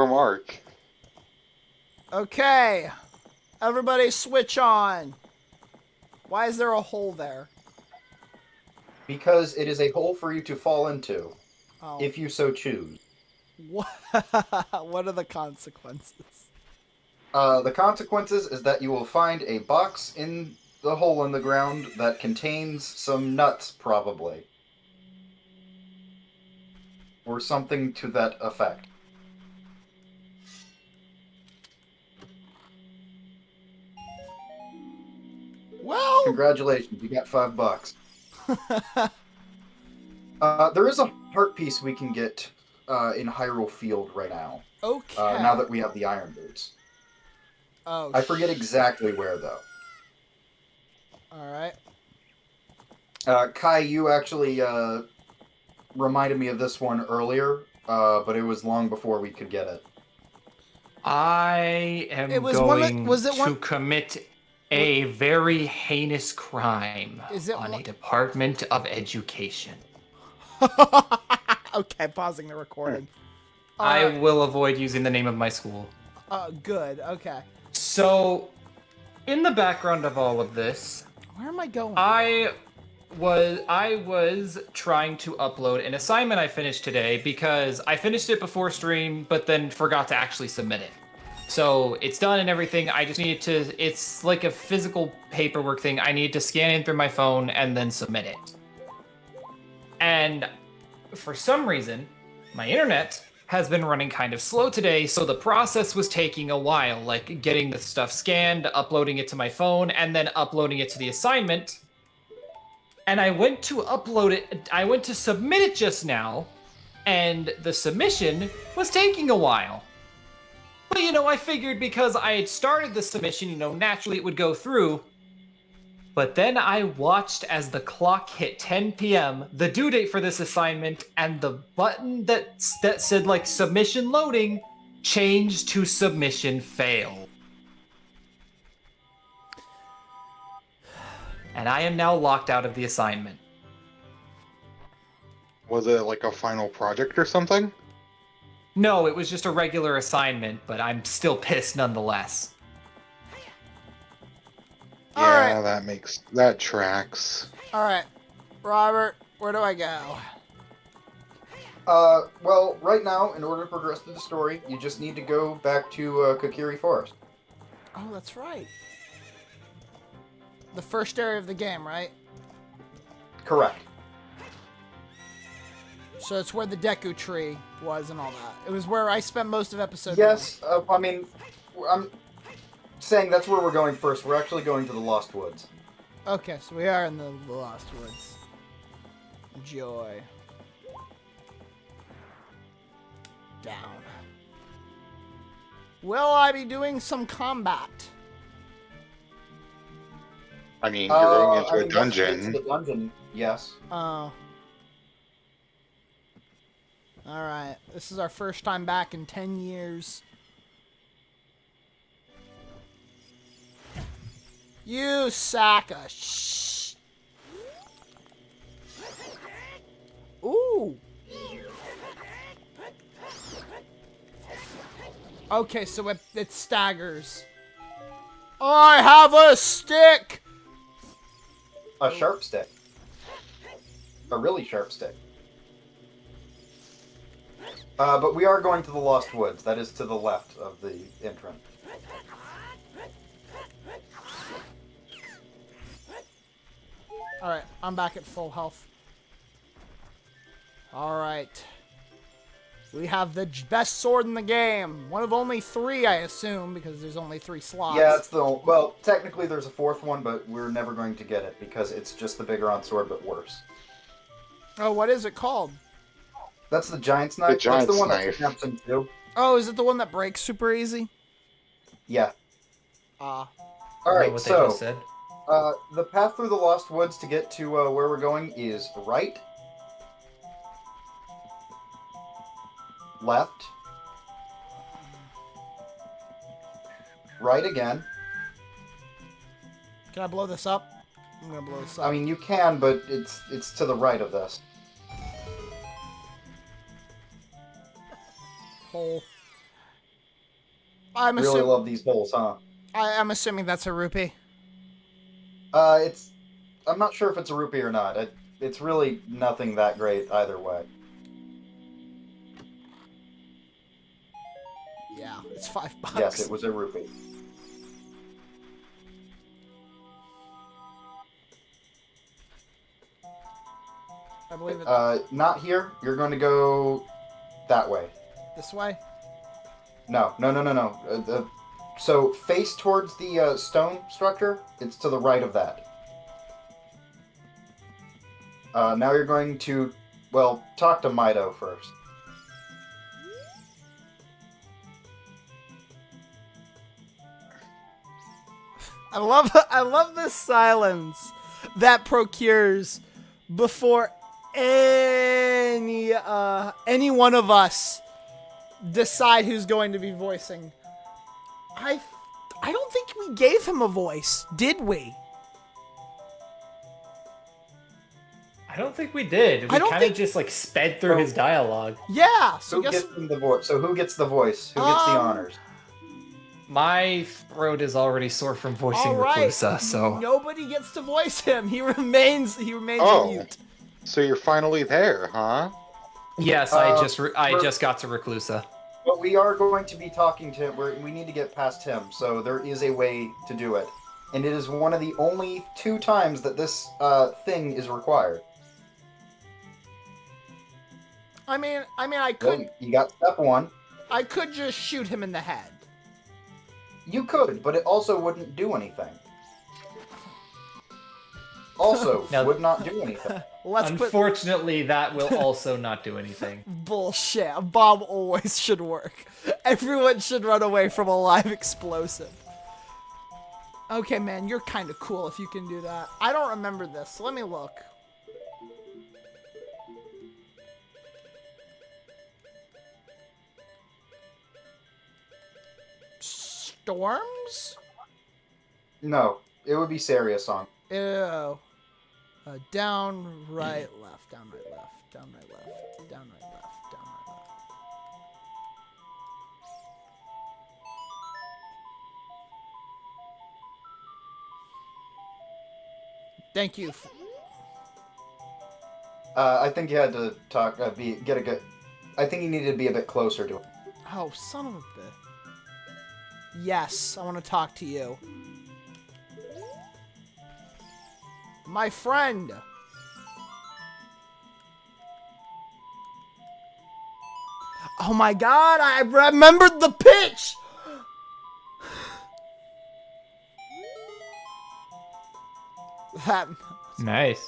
remark. Okay. Everybody switch on. Why is there a hole there? Because it is a hole for you to fall into, Oh. if you so choose. What are the consequences? The consequences is that you will find a box in the hole in the ground that contains some nuts, probably. Or something to that effect. Well, Congratulations, you got $5. There is a heart piece we can get in Hyrule Field right now. okay. Now that we have the Iron Boots. Oh, I forget exactly where, though. Alright. Kai, you actually reminded me of this one earlier, but it was long before we could get it. I am It was going was it to one- commit a very heinous crime Is it on one- a Department of Education. Okay, pausing the recording. I will avoid using the name of my school. Good, okay. So, in the background of all of this, Where am I going? I was trying to upload an assignment I finished today because I finished it before stream, but then forgot to actually submit it. So it's done and everything. I just needed to. It's like a physical paperwork thing. I need to scan in through my phone and then submit it. And for some reason, my internet has been running kind of slow today, so the process was taking a while, like getting the stuff scanned, uploading it to my phone, and then uploading it to the assignment. And I went to upload it, I went to submit it just now, and the submission was taking a while. But I figured because I had started the submission, naturally it would go through. But then I watched as the clock hit 10 p.m., the due date for this assignment, and the button that said like submission loading changed to submission failed. And I am now locked out of the assignment. Was it like a final project or something? No, it was just a regular assignment, but I'm still pissed nonetheless. Yeah, that tracks. Alright. Robert, where do I go? Well, right now, in order to progress through the story, you just need to go back to Kokiri Forest. Oh, that's right. The first area of the game, right? Correct. So it's where the Deku tree was and all that. It was where I spent most of episode Yes, I mean, I'm saying that's where we're going first. We're actually going to the Lost Woods. 1. Okay, so we are in the Lost Woods. Joy. Down. Will I be doing some combat? I mean, you're going into a once you get dungeon. to the dungeon, yes. Oh. Alright, this is our first time back in 10 years. You sack of shh. Ooh. Okay, so it staggers. I have a stick! A sharp stick. A really sharp stick. But we are going to the Lost Woods. That is to the left of the entrance. Alright, I'm back at full health. Alright. We have the best sword in the game. One of only 3, I assume, because there's only 3 slots. Yeah, it's well, technically there's a 4th one, but we're never going to get it because it's just the Bigoron sword, but worse. Oh, what is it called? That's the Giant's Knife. That's Giant's the one Knife. that Neptune too. Oh, is it the one that breaks super easy? Yeah. Ah. Alright, What they so, just said. the path through the Lost Woods to get to where we're going is right, left, right again. Can I blow this up? I'm gonna blow this up. I mean, you can, but it's to the right of this. Hole. I'm Really assuming. love these holes, huh? I'm assuming that's a rupee. It's. I'm not sure if it's a rupee or not. It's really nothing that great either way. Yeah, it's $5. Yes, it was a rupee. I believe it. Not here. You're going to go that way. This way. No. So face towards the stone structure. It's to the right of that. Now you're going to, well, talk to Mido first. I love this silence that procures before any one of us decide who's going to be voicing. I don't think we gave him a voice, did we? I don't think we did. I We don't kind of think- just like sped through his dialogue. Yeah. So Who guess gets the voice? So who gets the voice? Who gets the honors? My throat is already sore from voicing all right. Reclusa, so Nobody gets to voice him. He remains Oh. mute. So you're finally there, huh? yes, I just got to Reclusa. But we are going to be talking to him. We need to get past him, so there is a way to do it. And it is one of the only 2 times that this thing is required. I mean, I Well, could you got step 1. I could just shoot him in the head. You could, but it also wouldn't do anything. Also, Now- would not do anything. Let's put Unfortunately, that will also not do anything. bullshit. A bomb always should work. Everyone should run away from a live explosive. Okay, man, you're kind of cool if you can do that. I don't remember this. So let me look. Storms? No, it would be Saria song. Ew. Down, right, left. Down, right, left. Down, right, left. Down, right, left. Down, right, left. Thank you. I think you had to talk. Get a good. I think you needed to be a bit closer to it. Oh, son of a bitch. Yes, I want to talk to you. My friend. Oh my god, I remembered the pitch! That. Nice.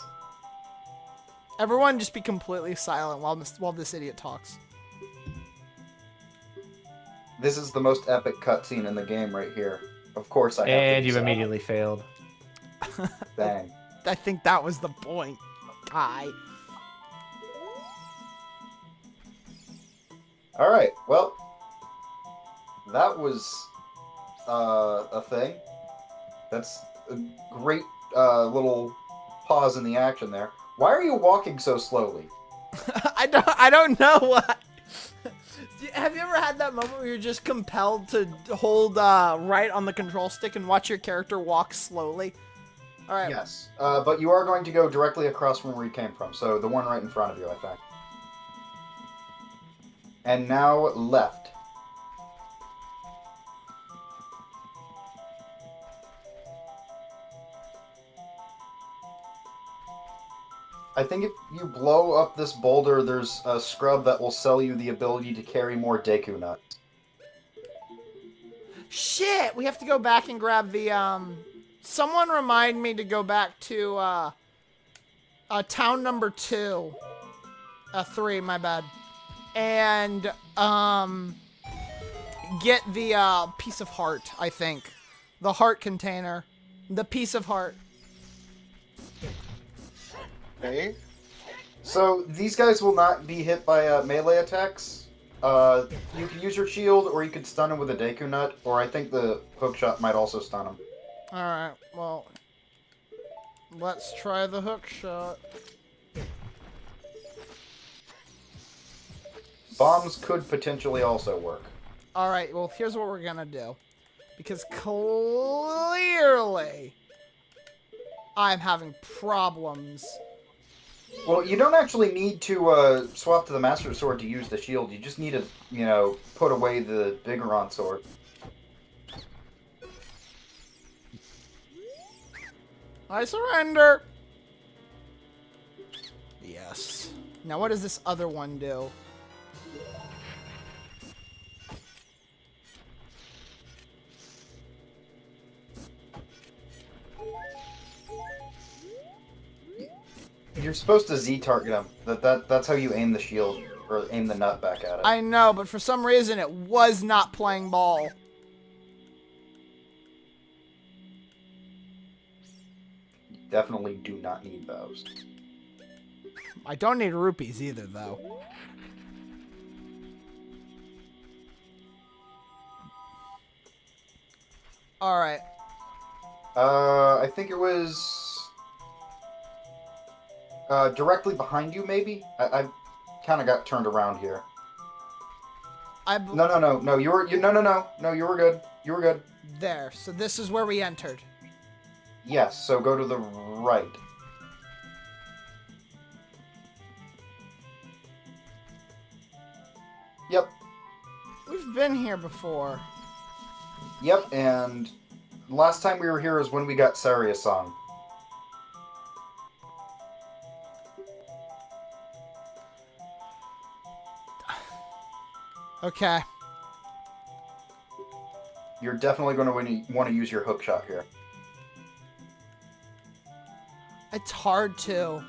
Everyone just be completely silent while this idiot talks. This is the most epic cutscene in the game right here. Of course I have to And be you silent. immediately failed. Dang. I think that was the point, guy. Alright, well. That was a thing. That's a great little pause in the action there. Why are you walking so slowly? I don't know what. Have you ever had that moment where you're just compelled to hold right on the control stick and watch your character walk slowly? All right. Yes, but you are going to go directly across from where you came from, so the one right in front of you, I think. And now left. I think if you blow up this boulder, there's a scrub that will sell you the ability to carry more Deku nuts. Shit, we have to go back and grab the someone remind me to go back to town number 2. 3, my bad. And get the piece of heart, I think. The heart container. The piece of heart. Okay. So these guys will not be hit by melee attacks. You can use your shield, or you could stun them with a Deku Nut, or I think the hook shot might also stun them. Alright, well, let's try the hook shot. Bombs could potentially also work. All right, well, here's what we're gonna do. Because clearly I'm having problems. Well, you don't actually need to swap to the Master Sword to use the shield. You just need to, you know, put away the Bigoron sword. I surrender. Yes. Now what does this other one do? You're supposed to Z-target him. That's how you aim the shield, or aim the nut back at it. I know, but for some reason it was not playing ball. Definitely do not need those. I don't need rupees either, though. Alright. I think it was directly behind you, maybe? I kind of got turned around here. No, you were good. You were good. There. So this is where we entered. Yes, so go to the right. Yep. We've been here before. Yep, and last time we were here is when we got Saria-san. Okay. You're definitely going to want to use your hook shot here. It's hard to.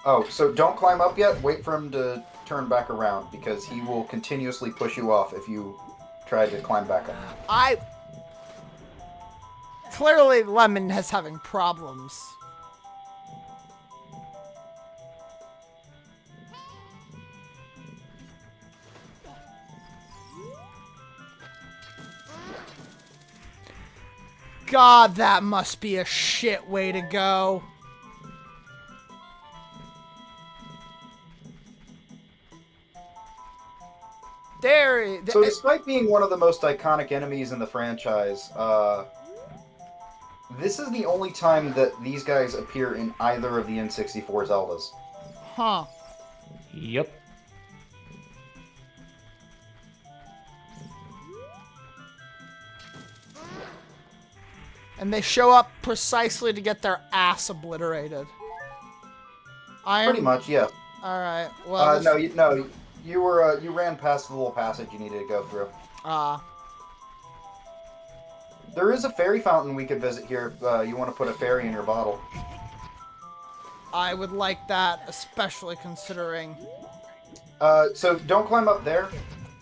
Oh, so don't climb up yet. Wait for him to turn back around, because he will continuously push you off if you try to climb back up. Clearly, Lemon is having problems. God, that must be a shit way to go. So despite being one of the most iconic enemies in the franchise, this is the only time that these guys appear in either of the N64 Zeldas. Huh. Yep. And they show up precisely to get their ass obliterated. Pretty much, yeah. Alright, well... You ran past the little passage you needed to go through. There is a fairy fountain we could visit here if you want to put a fairy in your bottle. I would like that, especially considering... So don't climb up there.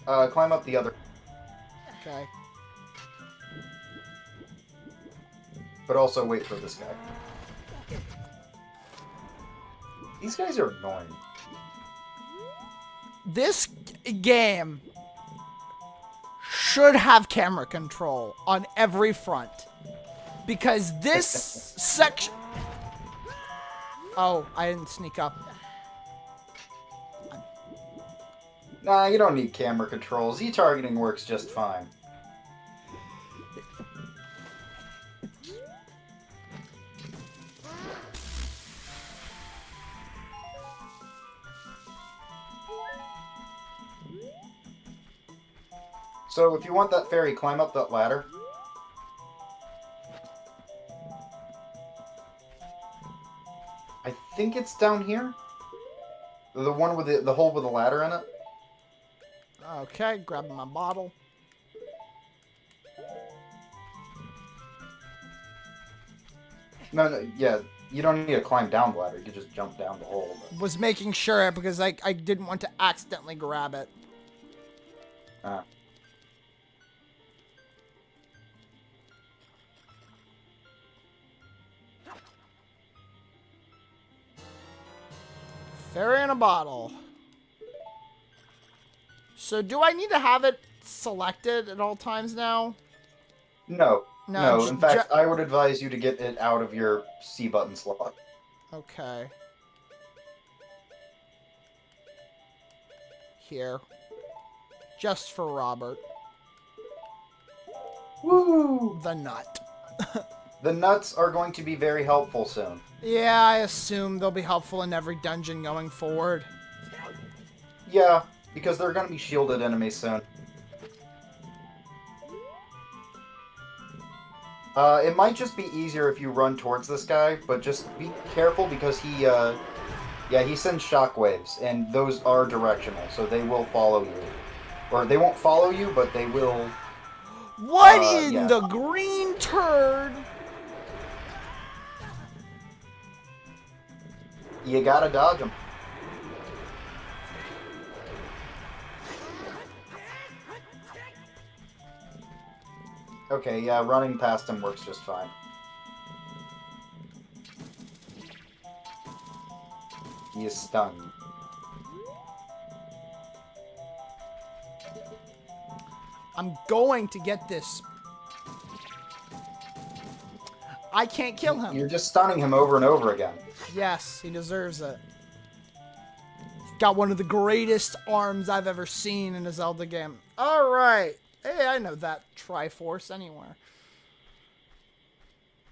Climb up the other. Okay. But also wait for this guy. These guys are annoying. This game should have camera control on every front. Because this section... Oh, I didn't sneak up. Nah, you don't need camera control. Z-targeting works just fine. So if you want that fairy, climb up that ladder. I think it's down here. The one with the hole with the ladder in it. Okay, grabbing my bottle. No, yeah, you don't need to climb down the ladder. You can just jump down the hole. But... Was making sure because I didn't want to accidentally grab it. Fairy in a bottle. So do I need to have it selected at all times now? No. No, in fact, I would advise you to get it out of your C button slot. Okay. Here. Just for Robert. Woo! The nut. The nuts are going to be very helpful soon. Yeah, I assume they'll be helpful in every dungeon going forward. Yeah, because they're going to be shielded enemies soon. It might just be easier if you run towards this guy, but just be careful because he sends shockwaves, and those are directional, so they will follow you. Or they won't follow you, but they will... What in yeah. the green turd? You gotta dodge them. Okay, yeah, running past him works just fine. He is stunned. I'm going to get this. I can't kill him. You're just stunning him over and over again. Yes, he deserves it. He's got one of the greatest arms I've ever seen in a Zelda game. Alright. Hey, I know that Triforce anywhere.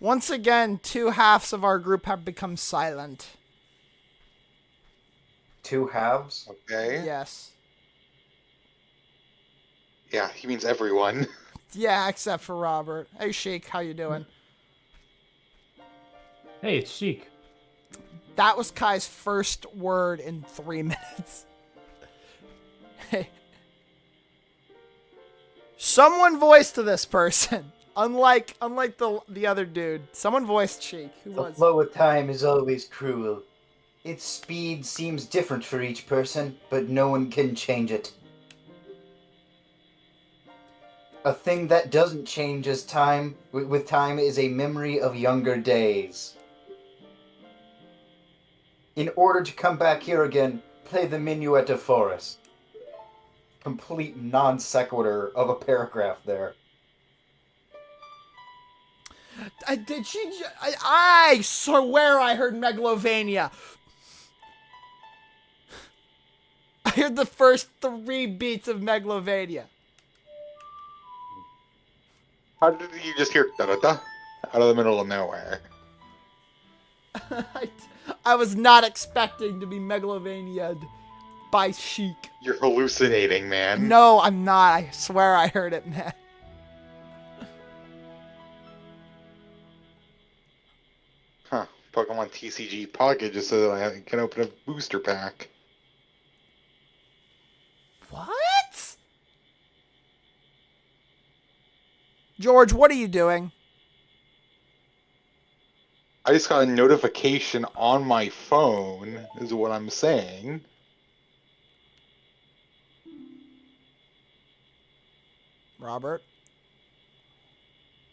Once again, 2 halves of our group have become silent. 2 halves? Okay. Yes. Yeah, he means everyone. Yeah, except for Robert. Hey, Sheik, how you doing? Hey, it's Sheik. That was Kai's first word in 3 minutes. Hey. Someone voiced to this person. Unlike the other dude. Someone voiced Sheik. Who The was it? flow of time is always cruel. Its speed seems different for each person, but no one can change it. A thing that doesn't change as time with time is a memory of younger days. In order to come back here again, play the Minuet of Forest. Complete non sequitur of a paragraph there. Did she? I swear I heard Megalovania. I heard the first 3 beats of Megalovania. How did you just hear da-da-da out of the middle of nowhere? I was not expecting to be Megalovania'd by Sheik. You're hallucinating, man. No, I'm not. I swear I heard it, man. Huh. Pokemon TCG Pocket just so that I can open a booster pack. What? George, what are you doing? I just got a notification on my phone, is what I'm saying. Robert?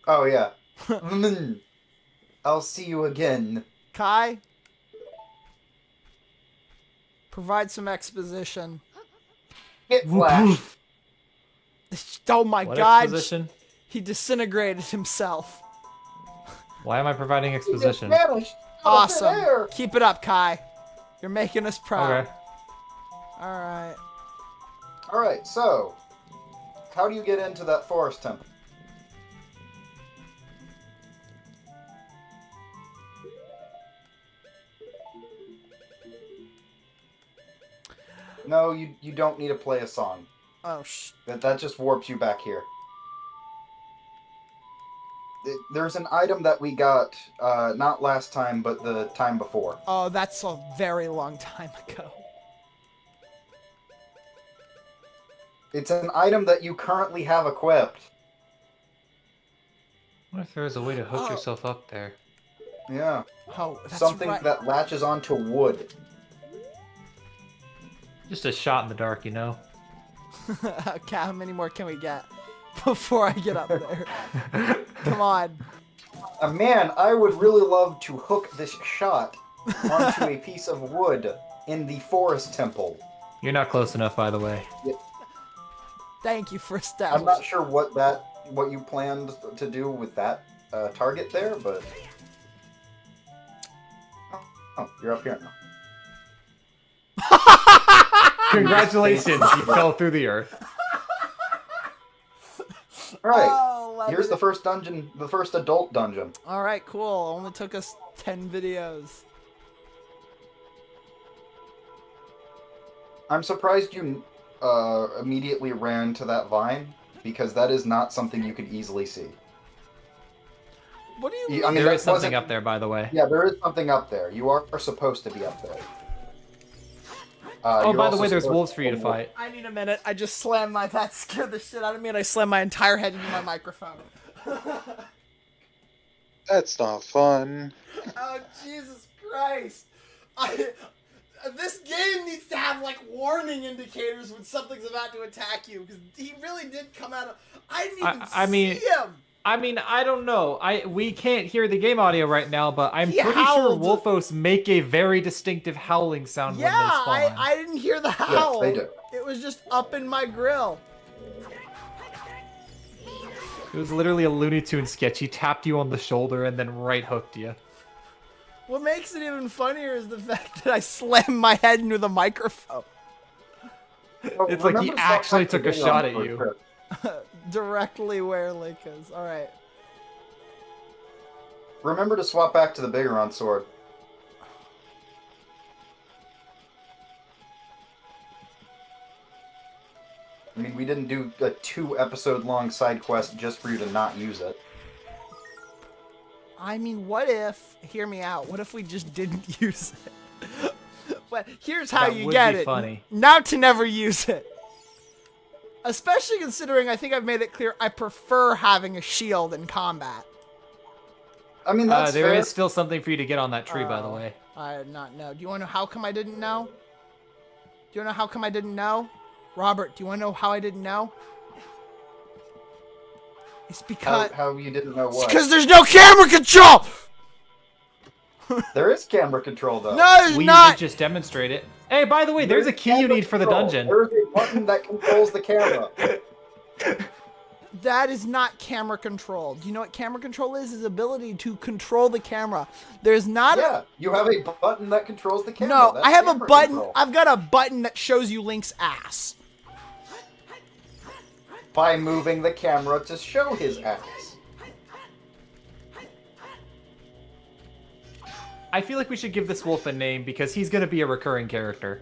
Oh yeah. I'll see you again. Kai? Provide some exposition. Get Flash. Oh my What god. exposition? He disintegrated himself. Why am I providing exposition? Awesome. Keep it up, Kai. You're making us proud. Okay. Alright. Alright, so how do you get into that forest temple? No, you don't need to play a song. Oh, That just warps you back here. There's an item that we got, not last time, but the time before. Oh, that's a very long time ago. It's an item that you currently have equipped. What if there was a way to hook Oh. yourself up there? Yeah. Oh, that's Something right. that latches onto wood. Just a shot in the dark, you know? Okay, how many more can we get before I get up there? Come on. Man, I would really love to hook this shot onto a piece of wood in the forest temple. You're not close enough, by the way. Thank you for I'm establishing. not sure what that what you planned to do with that target there, but oh, you're up here now. Congratulations, you fell through the earth. All right, Oh, love here's it. the first dungeon, the first adult dungeon. All right, cool. Only took us 10 videos. I'm surprised you immediately ran to that vine, because that is not something you could easily see. What do you I mean? mean, There that is something wasn't- up there, by the way. Yeah, there is something up there. You are supposed to be up there. Oh, You're by the also way, there's supposed wolves to for you to go- fight. I need a minute. I just slammed my. That scared the shit out of me, and I slammed my entire head into my microphone. That's not fun. Oh, Jesus Christ. This game needs to have, like, warning indicators when something's about to attack you, because he really did come out of... I didn't even I mean- see him! I mean, I don't know. We can't hear the game audio right now, but I'm He pretty sure howled. Wolfos make a very distinctive howling sound Yeah, when they spawn. I didn't hear the howl. they do. It was just up in my grill. It was literally a Looney Tunes sketch. He tapped you on the shoulder and then right hooked you. What makes it even funnier is the fact that I slammed my head into the microphone. It's like he Remember to stop actually took a activating shot on at the you. trip. Directly where Link is. Alright. Remember to swap back to the Bigoron sword. I mean, we didn't do a 2-episode-long side quest just for you to not use it. I mean, what if... Hear me out. What if we just didn't use it? But here's how That you would get be it. funny. Now to never use it. Especially considering I think I've made it clear I prefer having a shield in combat. I mean, that's There fair. is still something for you to get on that tree, by the Oh. way. I did not know. Do you want to know how come I didn't know? Do you want to know how come I didn't know? Robert, do you want to know how I didn't know? It's because... How you didn't know what? Because there's no camera control! There is camera control, though. No, there's We not! did just demonstrate it. Hey, by the way, there's a key you camera need for the control. dungeon. There is a button that controls the camera. That is not camera control. Do you know what camera control is? Is ability to control the camera. There's not Yeah, you have a button that controls the a... camera. No, That's I have a camera button. control. I've got a button that shows you Link's ass. By moving the camera to show his ass. I feel like we should give this wolf a name because he's going to be a recurring character.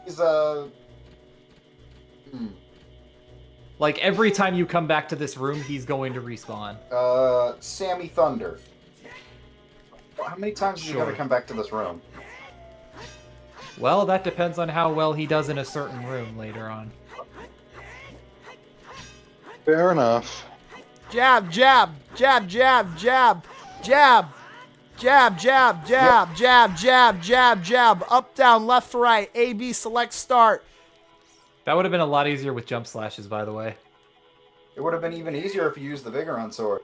He's Like, every time you come back to this room, he's going to respawn. Sammy Thunder. How many times is he Sure. gonna come back to this room? Well, that depends on how well he does in a certain room later on. Fair enough. Jab, jab, jab, jab, jab, jab, jab, jab, jab, jab, jab, jab, jab, up, down, left, right, A, B, select, start. That would have been a lot easier with jump slashes, by the way. It would have been even easier if you used the Vigoron sword.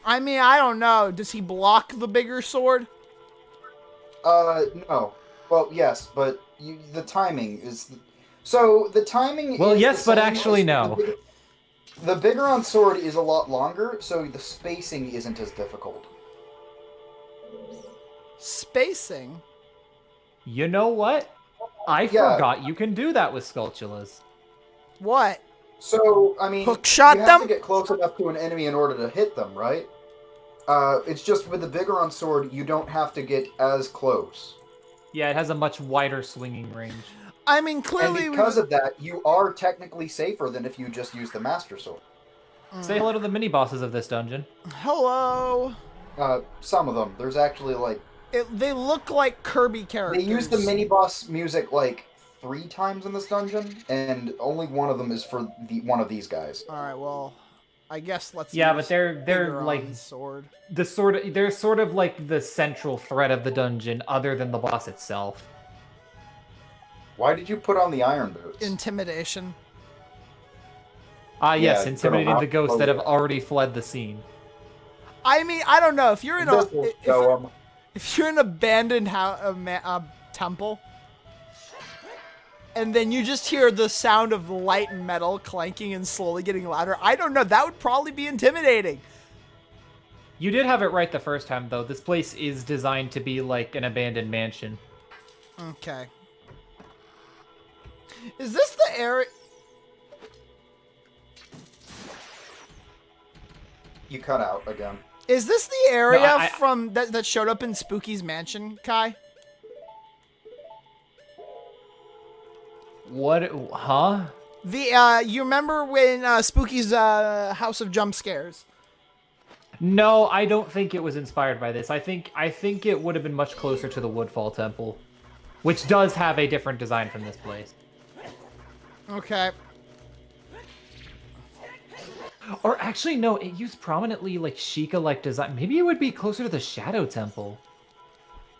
I mean, I don't know. Does he block the bigger sword? No. Well, yes, but the timing is... So, the timing Well, is yes, the but same actually as no. The Vigoron sword is a lot longer, so the spacing isn't as difficult. Spacing? You know what? I Yeah. forgot you can do that with Skulltulas. What? So, I mean, Hook shot you have to them? get close enough to an enemy in order to hit them, right? It's just with the Vigoron sword, you don't have to get as close. Yeah, it has a much wider swinging range. I mean, clearly And because of that, you are technically safer than if you just use the Master Sword. Say hello to the mini-bosses of this dungeon. Hello. Some of them. There's actually, like... They look like Kirby They characters. use the mini-boss music, like, 3 times in this dungeon, and only one of them is for one of these guys. All right, well, I guess let's. Yeah, use but they're Bigoron's like sword. they're sort of like the central threat of the dungeon, other than the boss itself. Why did you put on the iron boots? Intimidation. Ah, yes, Yeah, intimidating put 'em the up. ghosts that have already fled the scene. I mean, I don't know if you're in a This will show 'em. if you're in an abandoned temple, and then you just hear the sound of light and metal clanking and slowly getting louder. I don't know. That would probably be intimidating. You did have it right the first time, though. This place is designed to be like an abandoned mansion. Okay. Is this the area? You cut out again. Is this the area I- from that showed up in Spooky's mansion, Kai? What? Huh? The you remember when Spooky's House of Jump Scares? No, I don't think it was inspired by this. I think it would have been much closer to the Woodfall Temple, which does have a different design from this place. Okay. Or actually, no, it used prominently like Sheikah-like design. Maybe it would be closer to the Shadow Temple.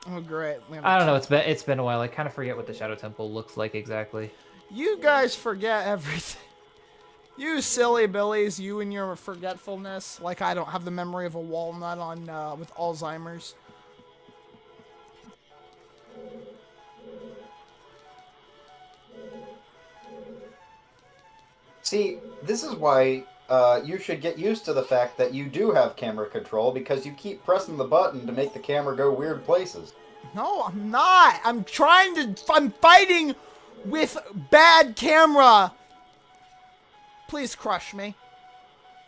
Oh great. I don't know. It's been a while. I kind of forget what the Shadow Temple looks like exactly. You guys forget everything. You silly billies, you and your forgetfulness. Like I don't have the memory of a walnut on with Alzheimer's. See, this is why you should get used to the fact that you do have camera control because you keep pressing the button to make the camera go weird places. No, I'm not. I'm fighting with bad camera. Please crush me.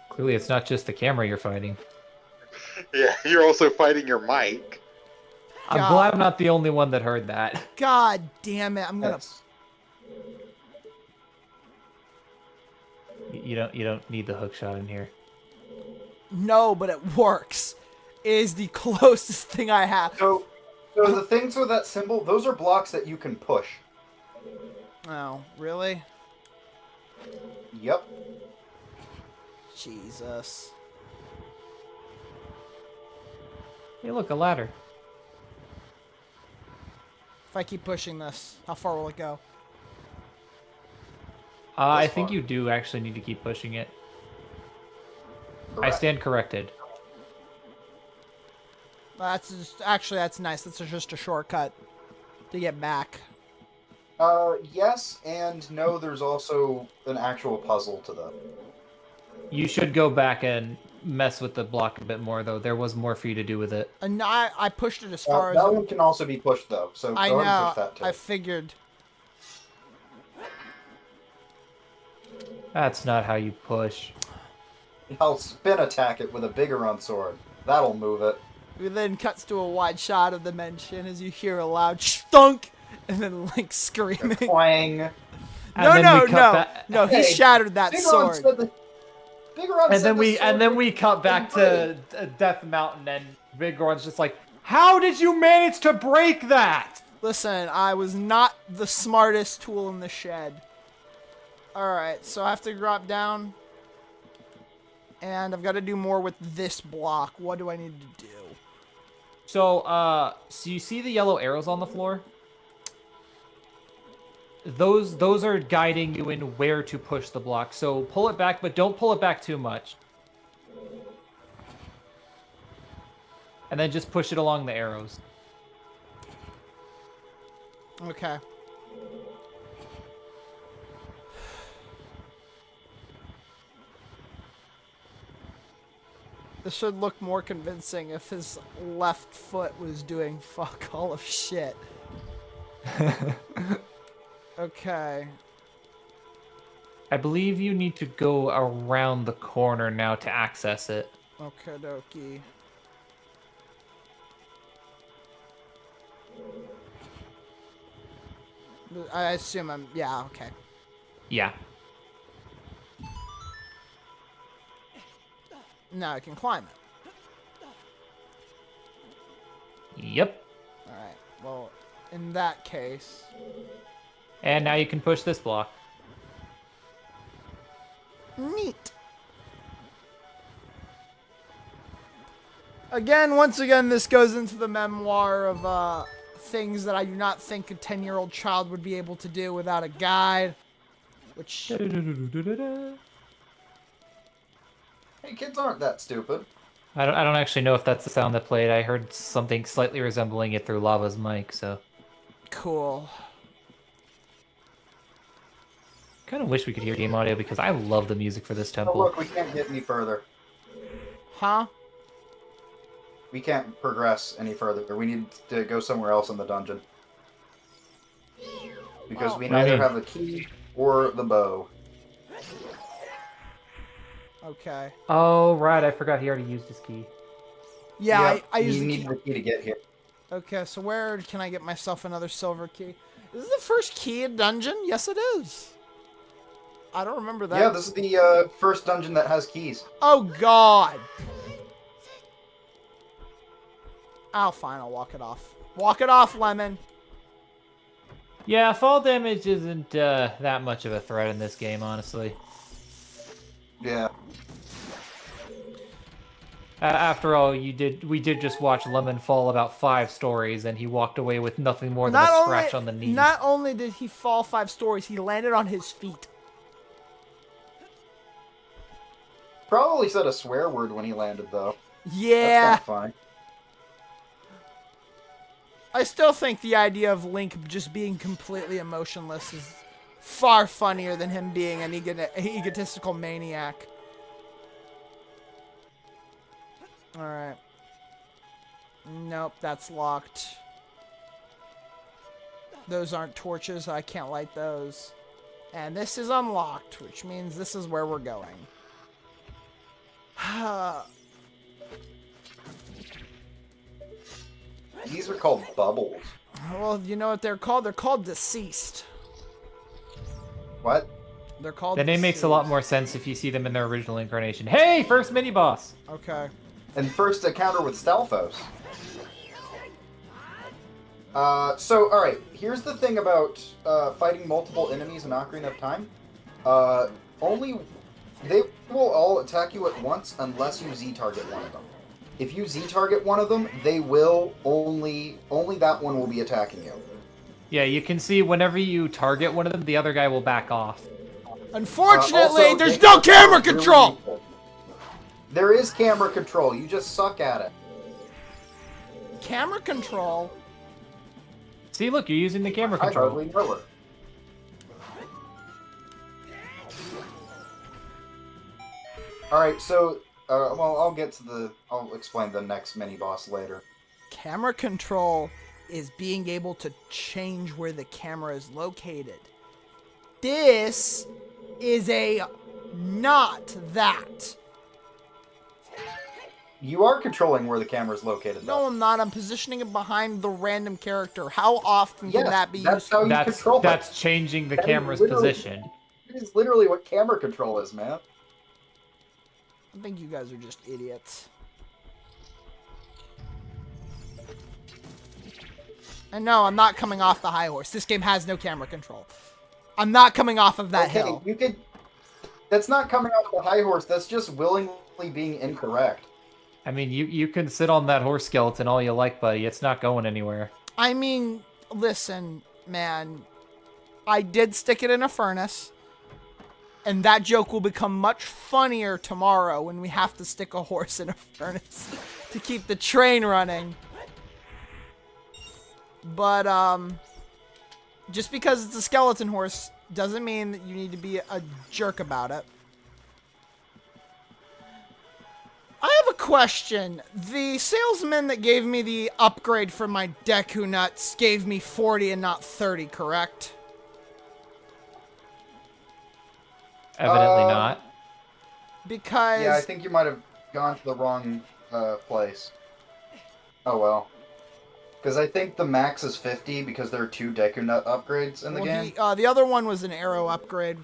Clearly, it's not just the camera you're fighting. Yeah, you're also fighting your mic. I'm God. glad I'm not the only one that heard that. God damn it. I'm gonna... Yes. You don't need the hook shot in here. No, but it works. It is the closest thing I have. So the things with that symbol, those are blocks that you can push. Oh, really? Yep. Jesus. Hey, look, a ladder. If I keep pushing this, how far will it go? I This think far. you do actually need to keep pushing it. I Correct. stand corrected. That's just, actually that's nice. That's just a shortcut to get back. Yes and no, there's also an actual puzzle to that. You should go back and mess with the block a bit more, though. There was more for you to do with it. And I pushed it as far as That one can also be pushed though, so I go ahead and know. push that too. I figured. That's not how you push. I'll spin attack it with a bigger run sword. That'll move it. It then cuts to a wide shot of the mansion as you hear a loud stunk and then Link screaming. Twang. No, And then no, we cut no, back- no! He Hey, shattered that Big sword. Ron said the Big Ron And said then the we sword cut back was to Death Mountain, and Big Goron's just like, "How did you manage to break that?" Listen, I was not the smartest tool in the shed. Alright, so I have to drop down. And I've got to do more with this block. What do I need to do? So you see the yellow arrows on the floor? Those are guiding you in where to push the block. So pull it back, but don't pull it back too much. And then just push it along the arrows. Okay. This should look more convincing if his left foot was doing fuck all of shit. Okay. I believe you need to go around the corner now to access it. Okie dokie. I assume I'm... Yeah, okay. Yeah. Now I can climb it. Yep. Alright, well, in that case... And now you can push this block. Neat. Again, once again, this goes into the memoir of things that I do not think a 10-year-old child would be able to do without a guide. Which, Hey, kids aren't that stupid. I don't actually know if that's the sound that played. I heard something slightly resembling it through Lava's mic, so. cool. Kind of wish we could hear game audio because I love the music for this Oh, temple. look, we can't get any further. Huh? We can't progress any further. We need to go somewhere else in the dungeon. Because we What do you neither mean? have the key or the bow. Okay. Oh, right. I forgot he already used his key. Yeah, Yep, I use you the need key. the key to get here. Okay, so where can I get myself another silver key? Is this the first key in dungeon? Yes, it is. I don't remember that. Yeah, this is the first dungeon that has keys. Oh, God. Oh, fine. I'll walk it off. Walk it off, Lemon. Yeah, fall damage isn't that much of a threat in this game, honestly. Yeah. After all, we did just watch Lemon fall about 5 stories, and he walked away with nothing more than a scratch on the knee. Not only did he fall 5 stories, he landed on his feet. Probably said a swear word when he landed, though. Yeah. That's kind of fine. I still think the idea of Link just being completely emotionless is far funnier than him being an egotistical maniac. Alright. Nope, that's locked. Those aren't torches, I can't light those. And this is unlocked, which means this is where we're going. These are called bubbles. Well, you know what they're called? They're called deceased. What? They're called The name makes a lot more sense if you see them in their original incarnation. Hey, first mini boss. Okay. And first encounter with Stalfos. Alright, here's the thing about fighting multiple enemies in Ocarina of Time. They will all attack you at once unless you Z-target one of them. If you Z-target one of them, they will only that one will be attacking you. Yeah, you can see whenever you target one of them, the other guy will back off. Unfortunately, Also, there's they no camera are really control! useful. There is camera control, you just suck at it. Camera control? See, look, you're using the camera I control. hardly know her. Alright, so, well, I'll explain the next mini-boss later. Camera control is being able to change where the camera is located. This is a not that. You are controlling where the camera is located, No, though. I'm not. I'm positioning it behind the random character. How often can Yes, that be that's used? how you control it. That's changing the That is camera's literally- position. It is literally what camera control is, man. I think you guys are just idiots. And no, I'm not coming off the high horse. This game has no camera control. I'm not coming off of that hill. you could... That's not coming off the high horse, that's just willingly being incorrect. I mean, you can sit on that horse skeleton all you like, buddy. It's not going anywhere. I mean, listen, man. I did stick it in a furnace. And that joke will become much funnier tomorrow when we have to stick a horse in a furnace to keep the train running. But, just because it's a skeleton horse doesn't mean that you need to be a jerk about it. I have a question. The salesman that gave me the upgrade for my Deku Nuts gave me 40 and not 30, correct? Evidently not. Because... Yeah, I think you might have gone to the wrong place. Oh well. Because I think the max is 50 because there are 2 Deku Nut upgrades in the game. The other one was an arrow upgrade.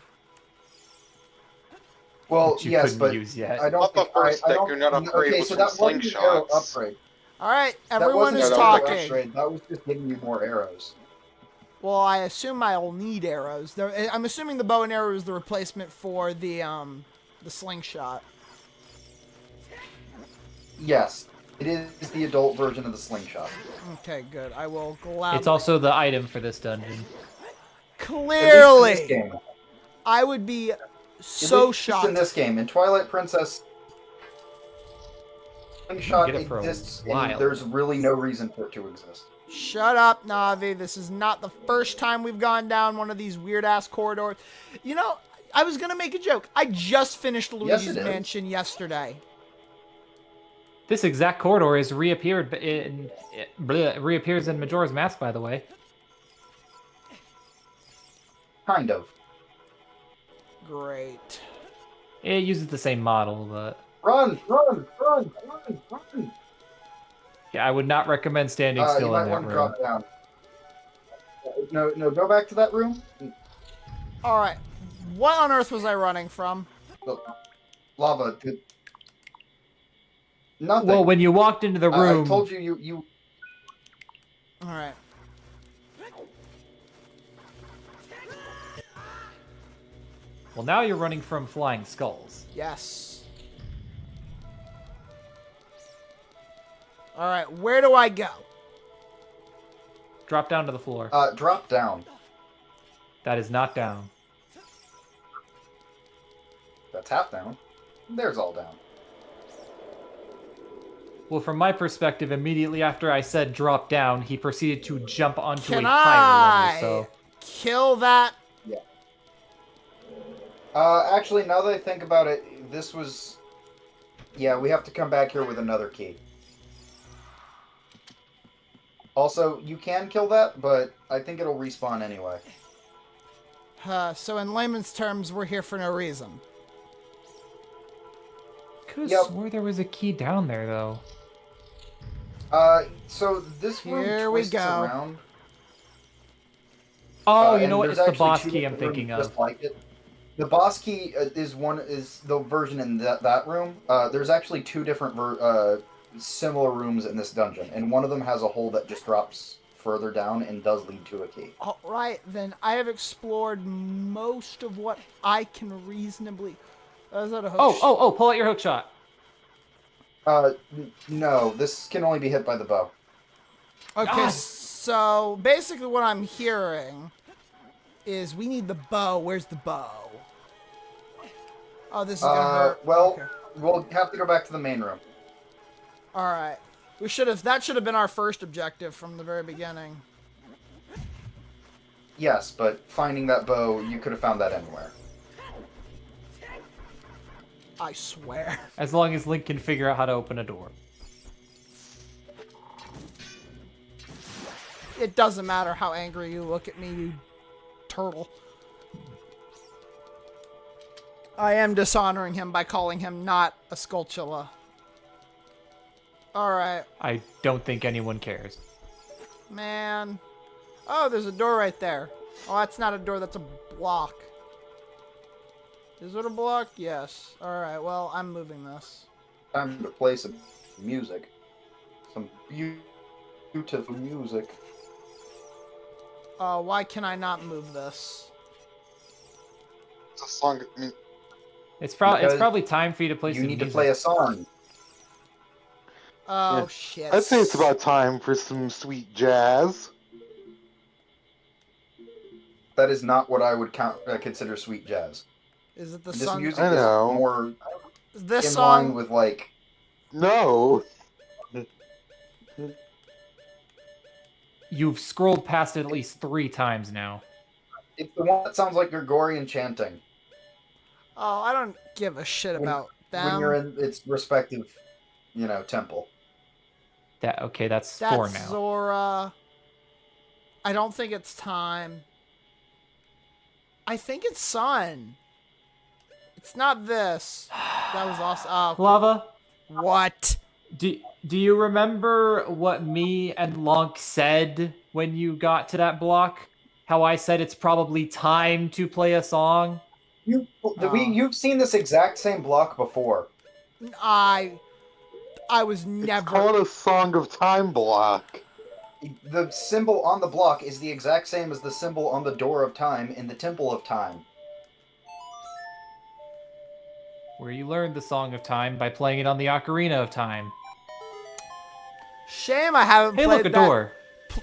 Well, Which you yes, couldn't but use yet. I don't Thought the think first I don't- Deku Nut upgrade okay, was so from that wasn't an arrow slingshots. upgrade. Alright, That everyone wasn't is an arrow talking. upgrade. That was just giving you more arrows. Well, I assume I'll need arrows. I'm assuming the bow and arrow is the replacement for the slingshot. Yes, it is the adult version of the slingshot. Okay, good. I will gladly... It's also the item for this dungeon. At least in this Clearly! game. I would be At so least shocked. in this game. In Twilight Princess, slingshot get it for a exists, while. and there's really no reason for it to exist. Shut up, Navi. This is not the first time we've gone down one of these weird-ass corridors. You know, I was going to make a joke. I just finished Luigi's it is. Mansion yesterday. This exact corridor is reappeared in reappears in Majora's Mask, by the way. Kind of. Great. It uses the same model, but Run, run, run, run, run! yeah, I would not recommend standing You still might in that want to room. drop down. No, go back to that room. All right. What on earth was I running from? Lava. Nothing. Well, when you walked into the room, I told you. All right. well, now you're running from flying skulls. Yes. All right. Where do I go? Drop down to the floor. Drop down. That is not down. That's half down. There's all down. Well, from my perspective, immediately after I said drop down, he proceeded to jump onto Can a higher I level. kill that? Actually, now that I think about it, this was... Yeah, we have to come back here with another key. Also, you can kill that, but I think it'll respawn anyway. So in layman's terms, we're here for no reason. Could have Yep. swore there was a key down there, though. So this room Here we twists go. around. Oh, you and know what? there's It's the actually boss two key I'm different thinking rooms of. just like it. The boss key is the version in that room. There's actually two different similar rooms in this dungeon, and one of them has a hole that just drops further down and does lead to a key. All right, then I have explored most of what I can reasonably. Is that a hook? Oh, pull out your hook shot. No, this can only be hit by the bow. Okay, God. so basically what I'm hearing is we need the bow. Where's the bow? Oh, this is gonna hurt. Well, Okay. we'll have to go back to the main room. All right. We should have. That should have been our first objective from the very beginning. Yes, but finding that bow, you could have found that anywhere. I swear. As long as Link can figure out how to open a door. It doesn't matter how angry you look at me, you turtle. I am dishonoring him by calling him not a Skulltula. Alright, I don't think anyone cares. man. Oh, there's a door right there. Oh, that's not a door, that's a block. Is it a block? Yes. Alright, well, I'm moving this. Time to play some music. Some beautiful music. Why can I not move this? It's a song. I mean, It's Because probably time for you to play You some need to music. play a song. Oh, Yeah. shit. I'd say it's about time for some sweet jazz. That is not what I would consider sweet jazz. Is it the This song? music I is know. more This in song? line with like No. You've scrolled past it at least 3 times now. it's the one that sounds like Gregorian chanting Oh, I don't give a shit about them. when you're in its respective, temple. That's That's 4 now. Zora. I don't think it's time. I think it's Sun. It's not this. That was awesome. Oh, Lava, what? do you remember what me and Lonk said when you got to that block? How I said it's probably time to play a song? You've seen this exact same block before. I was It's never. called a Song of Time block. The symbol on the block is the exact same as the symbol on the Door of Time in the Temple of Time. Where you learned the Song of Time by playing it on the Ocarina of Time. Shame I haven't Hey, played look, a that. door.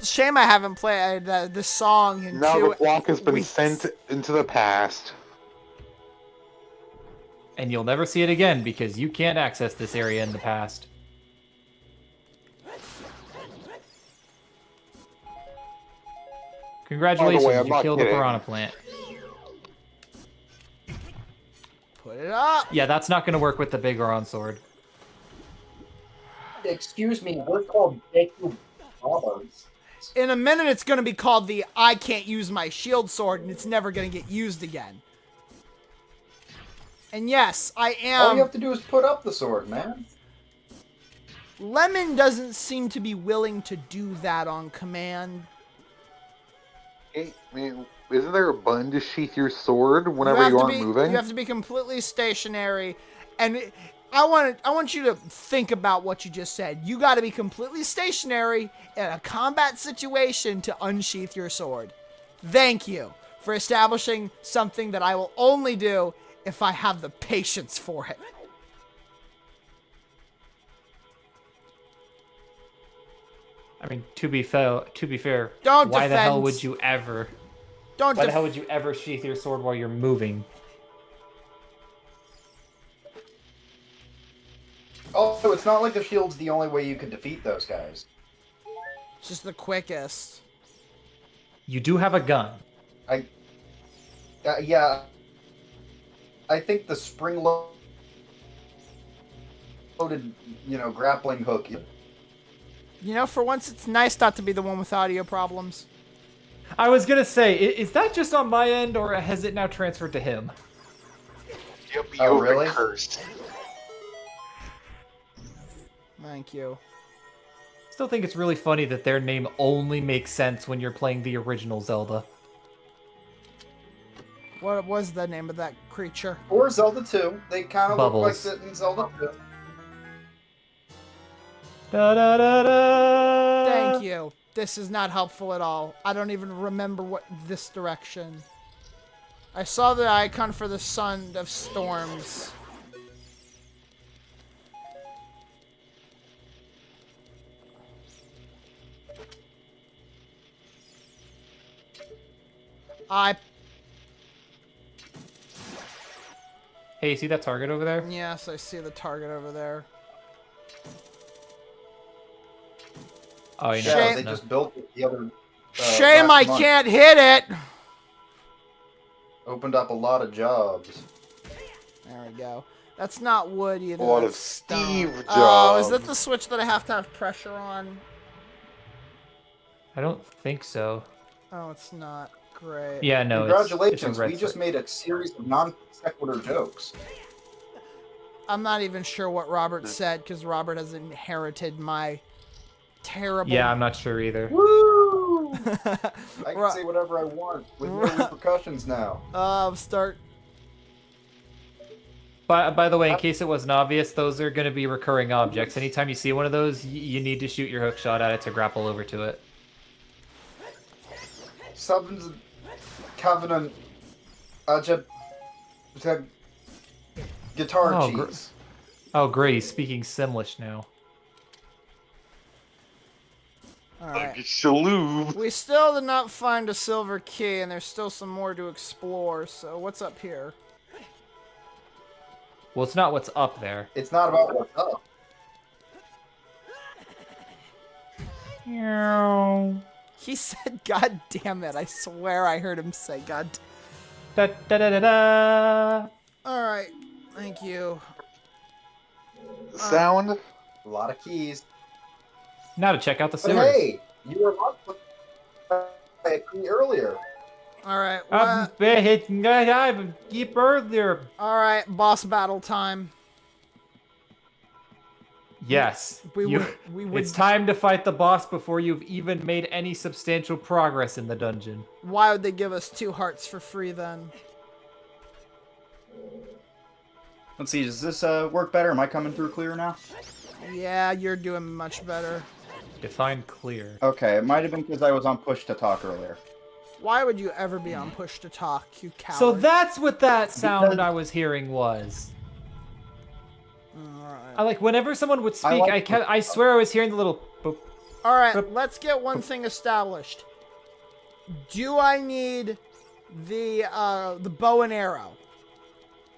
Shame I haven't played this song in Now 2 the block has been weeks. sent into the past. And you'll never see it again because you can't access this area in the past. Congratulations, I'm you not killed the kidding. piranha plant. Put it up. Yeah, that's not going to work with the big Goron sword. Excuse me, we're called Deku Brothers. In a minute, it's going to be called the I can't use my shield sword, and it's never going to get used again. And yes, I All am. you have to do is put up the sword, man. Lemon doesn't seem to be willing to do that on command. Hey, man, isn't there a button to sheath your sword whenever have you to aren't be, moving? You have to be completely stationary, and I want you to think about what you just said. You got to be completely stationary in a combat situation to unsheath your sword. Thank you for establishing something that I will only do if I have the patience for it. I mean, to be fair, Don't why the hell defend. would you ever? Don't Why the hell would you ever sheath your sword while you're moving? Also, it's not like the shield's the only way you can defeat those guys. It's just the quickest. You do have a gun. Yeah. I think the spring-loaded, grappling hook. You know, for once, it's nice not to be the one with audio problems. I was gonna say, is that just on my end, or has it now transferred to him? Yep, Oh, you've been really? cursed. Thank you. Still think it's really funny that their name only makes sense when you're playing the original Zelda. What was the name of that creature? Or Zelda 2. They kind of look like Bubbles. that in Zelda 2. Da da da da. Thank you. This is not helpful at all. I don't even remember what this direction. I saw the icon for the Sun of Storms. Hey, you see that target over there? Yes, I see the target over there. Oh, you know. Shame. Yeah, it's they not. just built it the other. Shame I last month. can't hit it. Opened up a lot of jobs. There we go. That's not wood either. A lot that's of stone. Steve Oh, is that jobs. the switch that I have to have pressure on? I don't think so. Oh, it's not. Great. Yeah, no. Congratulations, it's a red we just switch. made a series of non sequitur jokes. I'm not even sure what Robert said because Robert has inherited my terrible. Yeah, I'm not sure either. Woo! I can Ro- say whatever I want with no repercussions now. Start. By the way, in case it wasn't obvious, those are going to be recurring objects. Anytime you see one of those, you need to shoot your hook shot at it to grapple over to it. Summons Covenant guitar Oh, cheese. Oh, great. He's speaking Simlish now. All Like right. it's Shaloob. We still did not find a silver key, and there's still some more to explore. So what's up here? Well, it's not what's up there. It's not about what's up. He said, "God damn it!" I swear I heard him say, "God." Da da da da da. All right. Thank you. Sound? A lot of keys. Now to check out the But sewers. hey, you were up with me earlier. All right. I'm hitting keep earlier. All right. Boss battle time. Yes. We you- would. It's time to fight the boss before you've even made any substantial progress in the dungeon. Why would they give us 2 hearts for free then? Let's see, does this work better? Am I coming through clear now? Yeah, you're doing much better. Define clear. Okay, it might have been because I was on push to talk earlier. Why would you ever be on push to talk, you coward? So that's what that sound Because- I was hearing was. All right. I like whenever someone would speak, like- I swear I was hearing the little boop. All right, let's get one thing established. Do I need the bow and arrow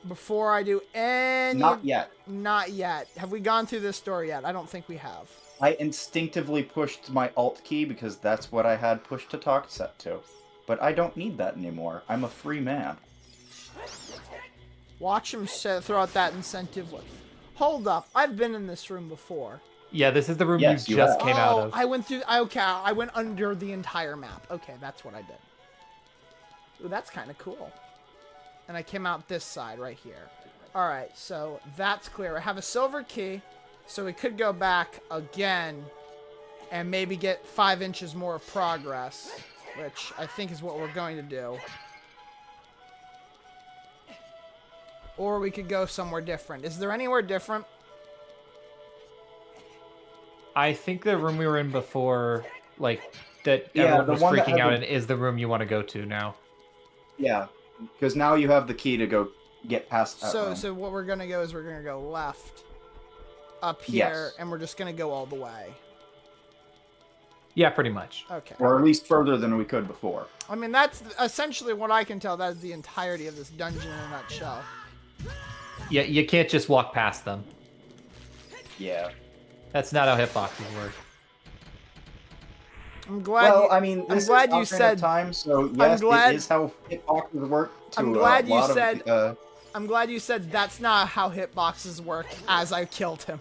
before I do any? Not yet. Not yet. Have we gone through this door yet? I don't think we have. I instinctively pushed my alt key because that's what I had push to talk set to. but I don't need that anymore. I'm a free man. Watch him throw out that incentive look. Hold up, I've been in this room before. Yeah, this is the room Yes, you you just have. came out of. I went through. Okay, I went under the entire map. Okay, that's what I did. Ooh, that's kind of cool. And I came out this side right here. All right, so that's clear. I have a silver key, so we could go back again and maybe get 5 inches more of progress, which I think is what we're going to do. Or we could go somewhere different. Is there anywhere different? I think the room we were in before, like, that Yeah, everyone the was one that freaking had out the- in, is the room you want to go to now. Yeah, because now you have the key to go get past that room. So what we're gonna go is we're gonna go left up here, Yes. and we're just gonna go all the way. Yeah, pretty much. Okay. Or at least further than we could before. I mean, that's essentially what I can tell. That is the entirety of this dungeon in a nutshell. Yeah, you can't just walk past them. Yeah. That's not how hitboxes work. I'm glad. Well, you, I mean, I'm this glad is you Ocarina said. of Time, so yes, glad- it is how hitboxes work. To I'm glad a you lot said- Of, I'm glad you said that's not how hitboxes work. As I killed him.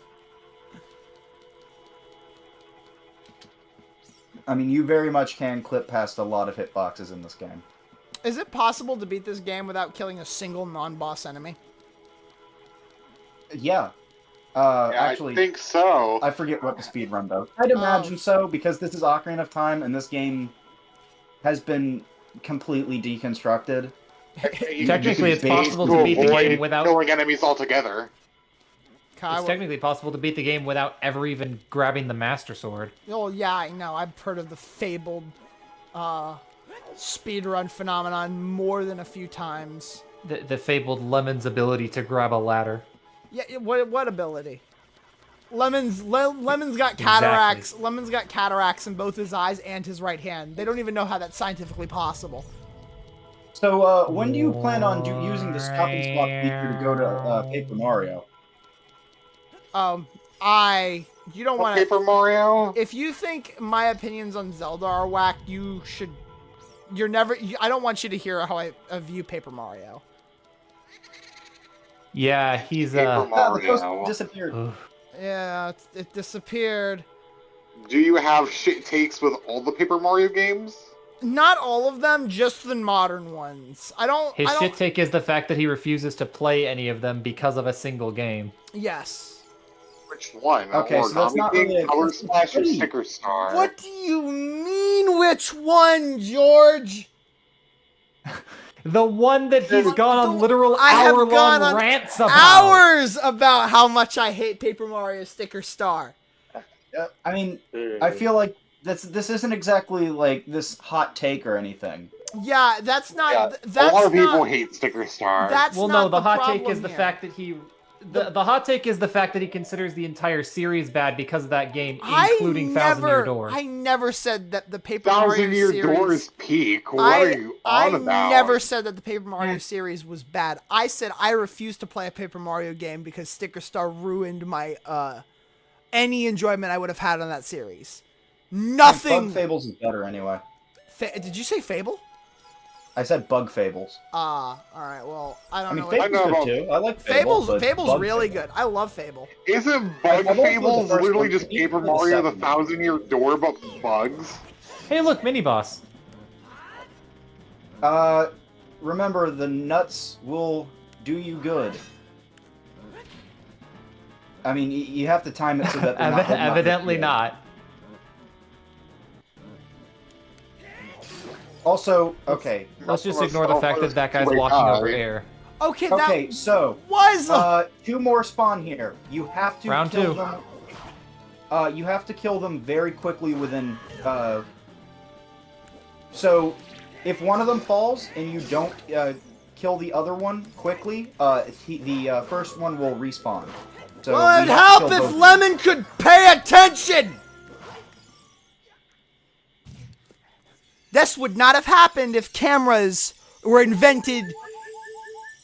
I mean, you very much can clip past a lot of hitboxes in this game. Is it possible to beat this game without killing a single non-boss enemy? Yeah. Yeah, Actually, I think so. I forget what the speed run does. I'd imagine so, because this is Ocarina of Time, and this game has been completely deconstructed. Technically, it's possible to beat the avoid game without- killing enemies altogether. Kai, It's technically possible to beat the game without ever even grabbing the Master Sword. oh yeah, I know. I've heard of the fabled speedrun phenomenon more than a few times. The fabled Lemon's ability to grab a ladder. Yeah, what ability? Lemon's got cataracts. Exactly. Lemon's got cataracts in both his eyes and his right hand. They don't even know how that's scientifically possible. So, when do you plan on using the stop and swap feature to go to Paper Mario? You don't want to. Paper Mario? If you think my opinions on Zelda are whack, you should. You're never. I don't want you to hear how I view Paper Mario. Yeah, he's Paper The ghost Mario. disappeared. oof. Yeah, it disappeared. Do you have shit takes with all the Paper Mario games? Not all of them, just the modern ones. I don't. His I don't, shit take is the fact that he refuses to play any of them because of a single game. Yes. Which one? Okay, so that's Origami not King, really a- Color that's Splash, or pretty- Sticker Star? What do you mean? Which one, George? The one that he's The- gone on the- literal I have hour-long gone on rants about. Hours about how much I hate Paper Mario Sticker Star. I mean, I feel like this isn't exactly like this hot take or anything. Yeah, that's not. Yeah, That's a lot of not, people hate Sticker Star. That's Well, not no, the hot take problem is the here. fact that he. The hot take is the fact that he considers the entire series bad because of that game, I including Thousand Year Door. I never said that the Paper Mario Thousand Year series. Door is peak. What are you on about? never said that the Paper Mario series was bad. I said I refused to play a Paper Mario game because Sticker Star ruined my any enjoyment I would have had on that series. Nothing. Bug Fables is better anyway. Did you say Fable? I said Bug Fables. All right. Well, I don't I mean, know. Fable's know good about- too. I like Fable, Fable's but Bug really Fable. good. I love Fable. Isn't I've Bug only played the Fables first literally one. just Even Paper the Mario the second one. 1000 Year Door but bugs? Hey, look, mini boss. Remember, the nuts will do you good. I mean, you have to time it so that they're not holding up Evidently your- not. Also, okay. Let's just Let's ignore the fact that that guy's wait, walking over wait. air. Okay, Okay, that so was a 2 more spawn here. You have to Round kill two. them. You have to kill them very quickly within. So, if one of them falls and you don't kill the other one quickly, the first one will respawn. So well, we it'd have to help kill if both of them. Lemon could pay attention. This would not have happened if cameras were invented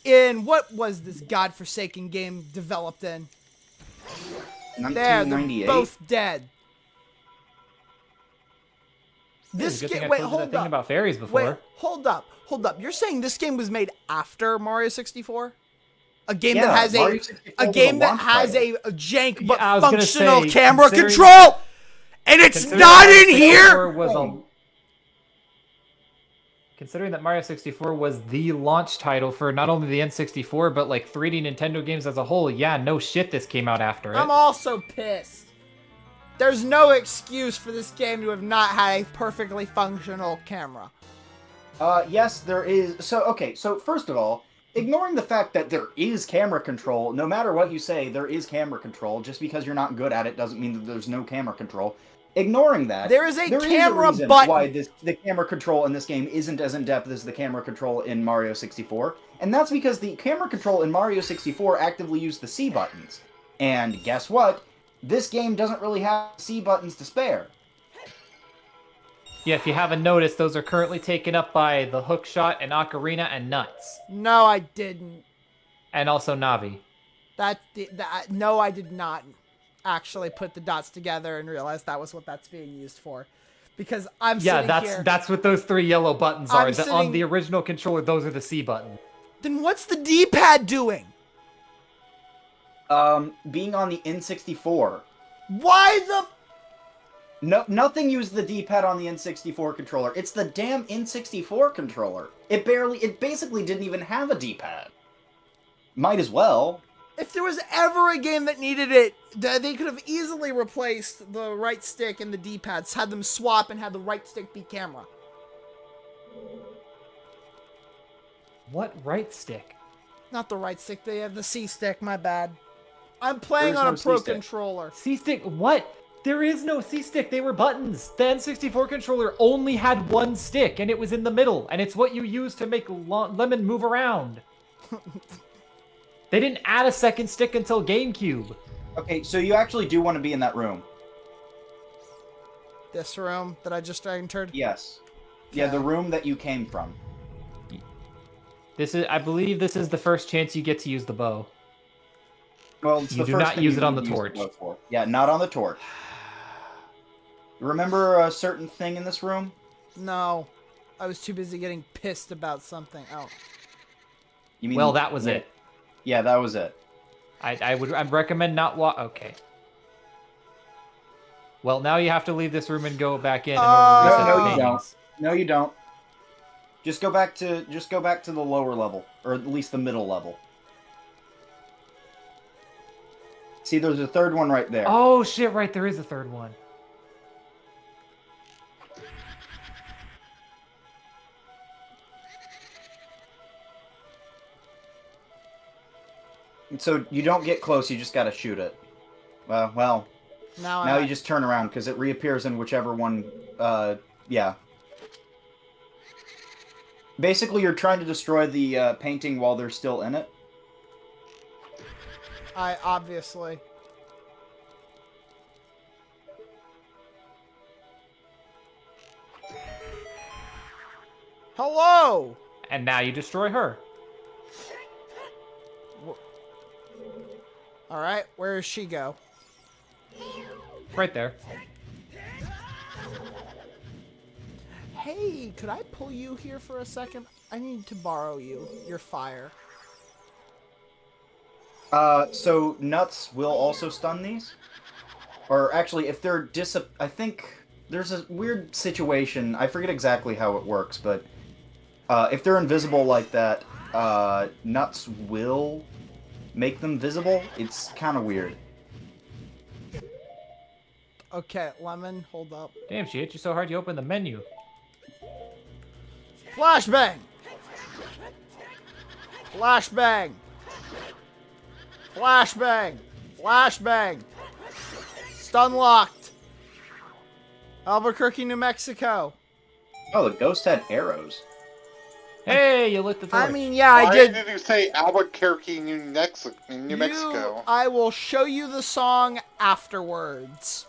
in what was this godforsaken game developed in? There, they're 1998. both dead. This Good thing game. I Wait, told you that hold thing up. about fairies before. Wait, hold up. You're saying this game was made after Mario 64? A game Yeah, that has Mario 64 a was game a that launch has title. a jank Yeah, but I was gonna functional say, camera considering- control, and it's Considering not Mario in 64 here. was considering that Mario 64 was the launch title for not only the N64 but like 3D Nintendo games as a whole, yeah, no shit, this came out after it. I'm also pissed. There's no excuse for this game to have not had a perfectly functional camera. Yes, there is. So first of all, ignoring the fact that there is camera control, no matter what you say, there is camera control. Just because you're not good at it doesn't mean that there's no camera control. Ignoring that, There is a camera reason button. why the camera control in this game isn't as in depth as the camera control in Mario 64, and that's because the camera control in Mario 64 actively used the C buttons. And guess what? This game doesn't really have C buttons to spare. Yeah, if you haven't noticed, those are currently taken up by the hook shot and ocarina and nuts. No, I didn't. And also Navi. No, I did not actually put the dots together and realize that was what that's being used for. Because I'm Yeah, sitting here. that's what those 3 yellow buttons are. I'm On sitting- the original controller, those are the C buttons. Then what's the D-pad doing? Being on the N64. Why the... No, nothing used the D-pad on the N64 controller. It's the damn N64 controller. It basically didn't even have a D-pad. Might as well. If there was ever a game that needed it, they could have easily replaced the right stick and the D-pads, had them swap and had the right stick be camera. What right stick? Not the right stick, they have the C stick, my bad. I'm playing There's on no a pro C-stick. controller. C-stick? What? There is no C-stick. They were buttons. The N64 controller only had one stick, and it was in the middle, and it's what you use to make Lemon move around. They didn't add a second stick until GameCube. Okay, so you actually do want to be in that room. This room that I just entered. Yes. Yeah, Okay. the room that you came from. I believe this is the first chance you get to use the bow. Well, it's You the do first not thing use you it on need the to use torch. bow for. Yeah, not on the torch. Remember a certain thing in this room? No. I was too busy getting pissed about something. Oh. You mean Well, that was it. Yeah, that was it. I'd recommend not okay. Well, now you have to leave this room and go back in order to reset No, the you don't. paintings. No, you don't. Just go back to the lower level, or at least the middle level. See, there's a third one right there. Oh shit! Right, there is a third one. And so you don't get close, you just gotta shoot it. Well, now you just turn around, because it reappears in whichever one, yeah. Basically, you're trying to destroy the painting while they're still in it. Obviously. Hello! And now you destroy her. Alright, where does she go? Right there. Hey, could I pull you here for a second? I need to borrow you. Your fire. So nuts will also stun these? Or actually, if they're I think there's a weird situation. I forget exactly how it works, but if they're invisible like that, nuts will make them visible. It's kind of weird. Okay, Lemon, hold up. Damn, she hit you so hard you opened the menu. Flashbang! Flashbang! Flashbang! Flashbang! Stun locked! Albuquerque, New Mexico. Oh, the ghost had arrows. Hey, you lit the torch. I mean, yeah, I Why did. did you say Albuquerque, New Mexico? I will show you the song afterwards.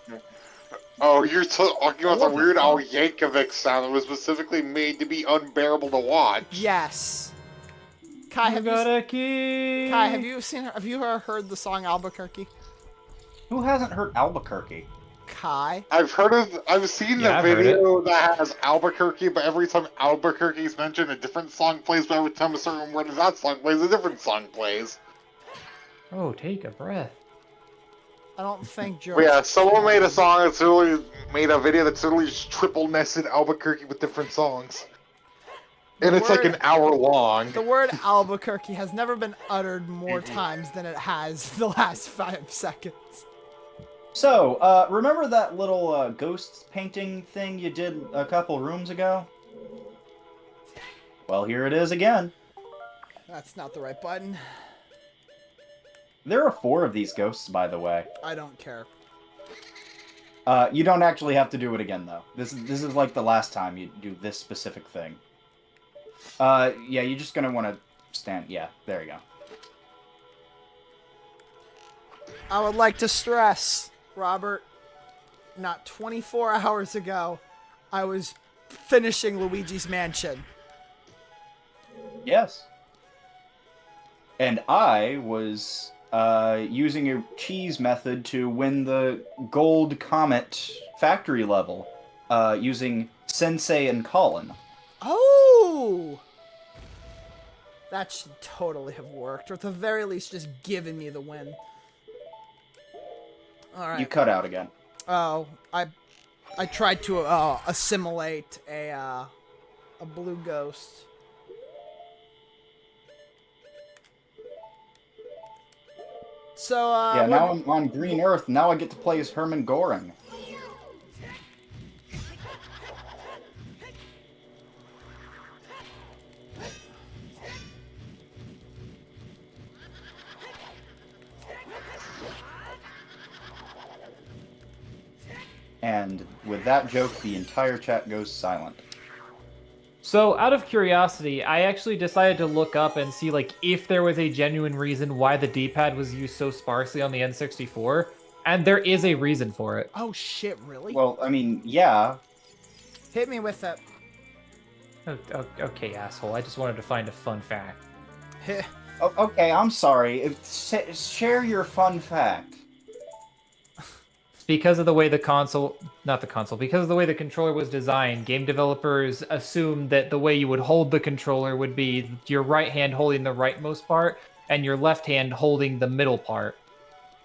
Oh, you're talking about the love Weird that Al song. Yankovic sound that was specifically made to be unbearable to watch. Yes. Kai, have you seen? Have you heard the song Albuquerque? Who hasn't heard Albuquerque? Kai? I've seen Yeah, the I've heard video that has Albuquerque, but every time Albuquerque is mentioned, a different song plays, but every time a certain word of that song plays, a different song plays. Oh, take a breath. I don't think George. But yeah, someone made a song that's really made a video that's literally just triple nested Albuquerque with different songs. And it's like an hour long. The word Albuquerque has never been uttered more times than it has the last 5 seconds. So, remember that little ghost painting thing you did a couple rooms ago? Well, here it is again. That's not the right button. There are 4 of these ghosts, by the way. I don't care. You don't actually have to do it again, though. This is like the last time you do this specific thing. Yeah, you're just gonna want to stand... Yeah, there you go. I would like to stress, Robert, not 24 hours ago, I was finishing Luigi's Mansion. Yes. And I was using a cheese method to win the Gold Comet factory level using Sensei and Colin. Oh! That should totally have worked, or at the very least just given me the win. Alright. You cut out again. Oh, I tried to assimilate a blue ghost. So Yeah, now I'm on Green Earth. Now I get to play as Herman Goring. And with that joke, the entire chat goes silent. So, out of curiosity, I actually decided to look up and see like if there was a genuine reason why the D-pad was used so sparsely on the N64, and there is a reason for it. oh shit, really? Well, I mean, yeah. Hit me with it. Okay, asshole. I just wanted to find a fun fact. Hit. Okay, I'm sorry. Share your fun fact. Because of the way because of the way the controller was designed, game developers assumed that the way you would hold the controller would be your right hand holding the rightmost part and your left hand holding the middle part.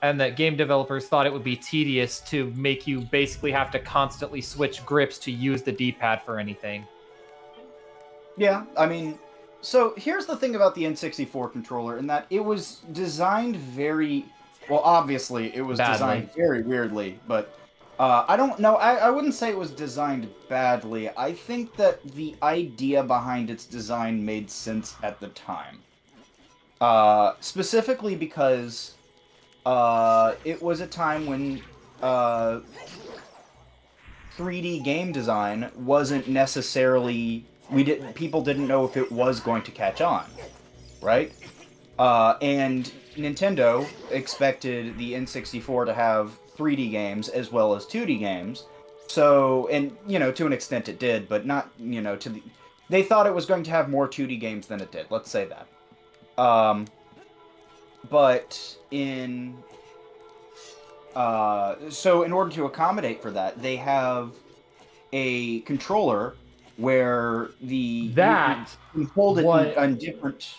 And that game developers thought it would be tedious to make you basically have to constantly switch grips to use the D-pad for anything. Yeah, I mean, so here's the thing about the N64 controller, in that it was designed very... Well, obviously, it was designed very weirdly, but I don't know. I wouldn't say it was designed badly. I think that the idea behind its design made sense at the time. Specifically because it was a time when 3D game design wasn't necessarily... People didn't know if it was going to catch on, right? And Nintendo expected the N64 to have 3D games as well as 2D games. So, and, you know, to an extent it did, but not, you know, they thought it was going to have more 2D games than it did, let's say that. But so in order to accommodate for that, they have a controller where you can hold it on different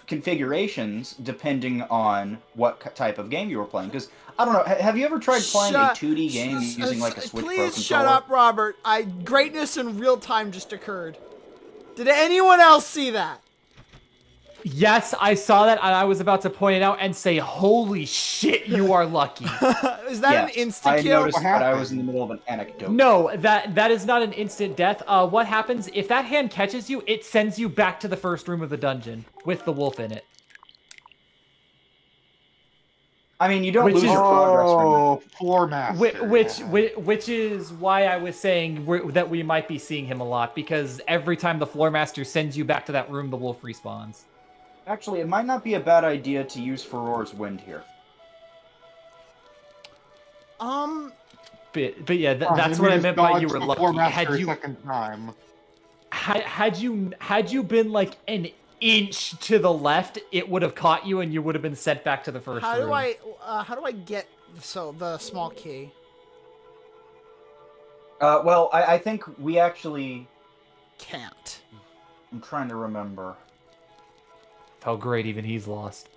configurations depending on what type of game you were playing. Because, I don't know, have you ever tried playing a 2D game using like a Switch Pro controller? Please shut up, Robert. Greatness in real time just occurred. Did anyone else see that? Yes, I saw that, and I was about to point it out and say, holy shit, you are lucky. Is that an instant kill? I noticed that I was in the middle of an anecdote. No, that is not an instant death. What happens, if that hand catches you, it sends you back to the first room of the dungeon with the wolf in it. I mean, you don't lose your progress from Oh, floor master. Which is why I was saying that we might be seeing him a lot, because every time the floor master sends you back to that room, the wolf respawns. Actually, it might not be a bad idea to use Furor's Wind here. But yeah, that's what I meant by you were lucky. Had you been like an inch to the left, it would have caught you and you would have been sent back to the first room. How do I get the small key? Well, I think we actually. Can't. I'm trying to remember. How great even he's lost.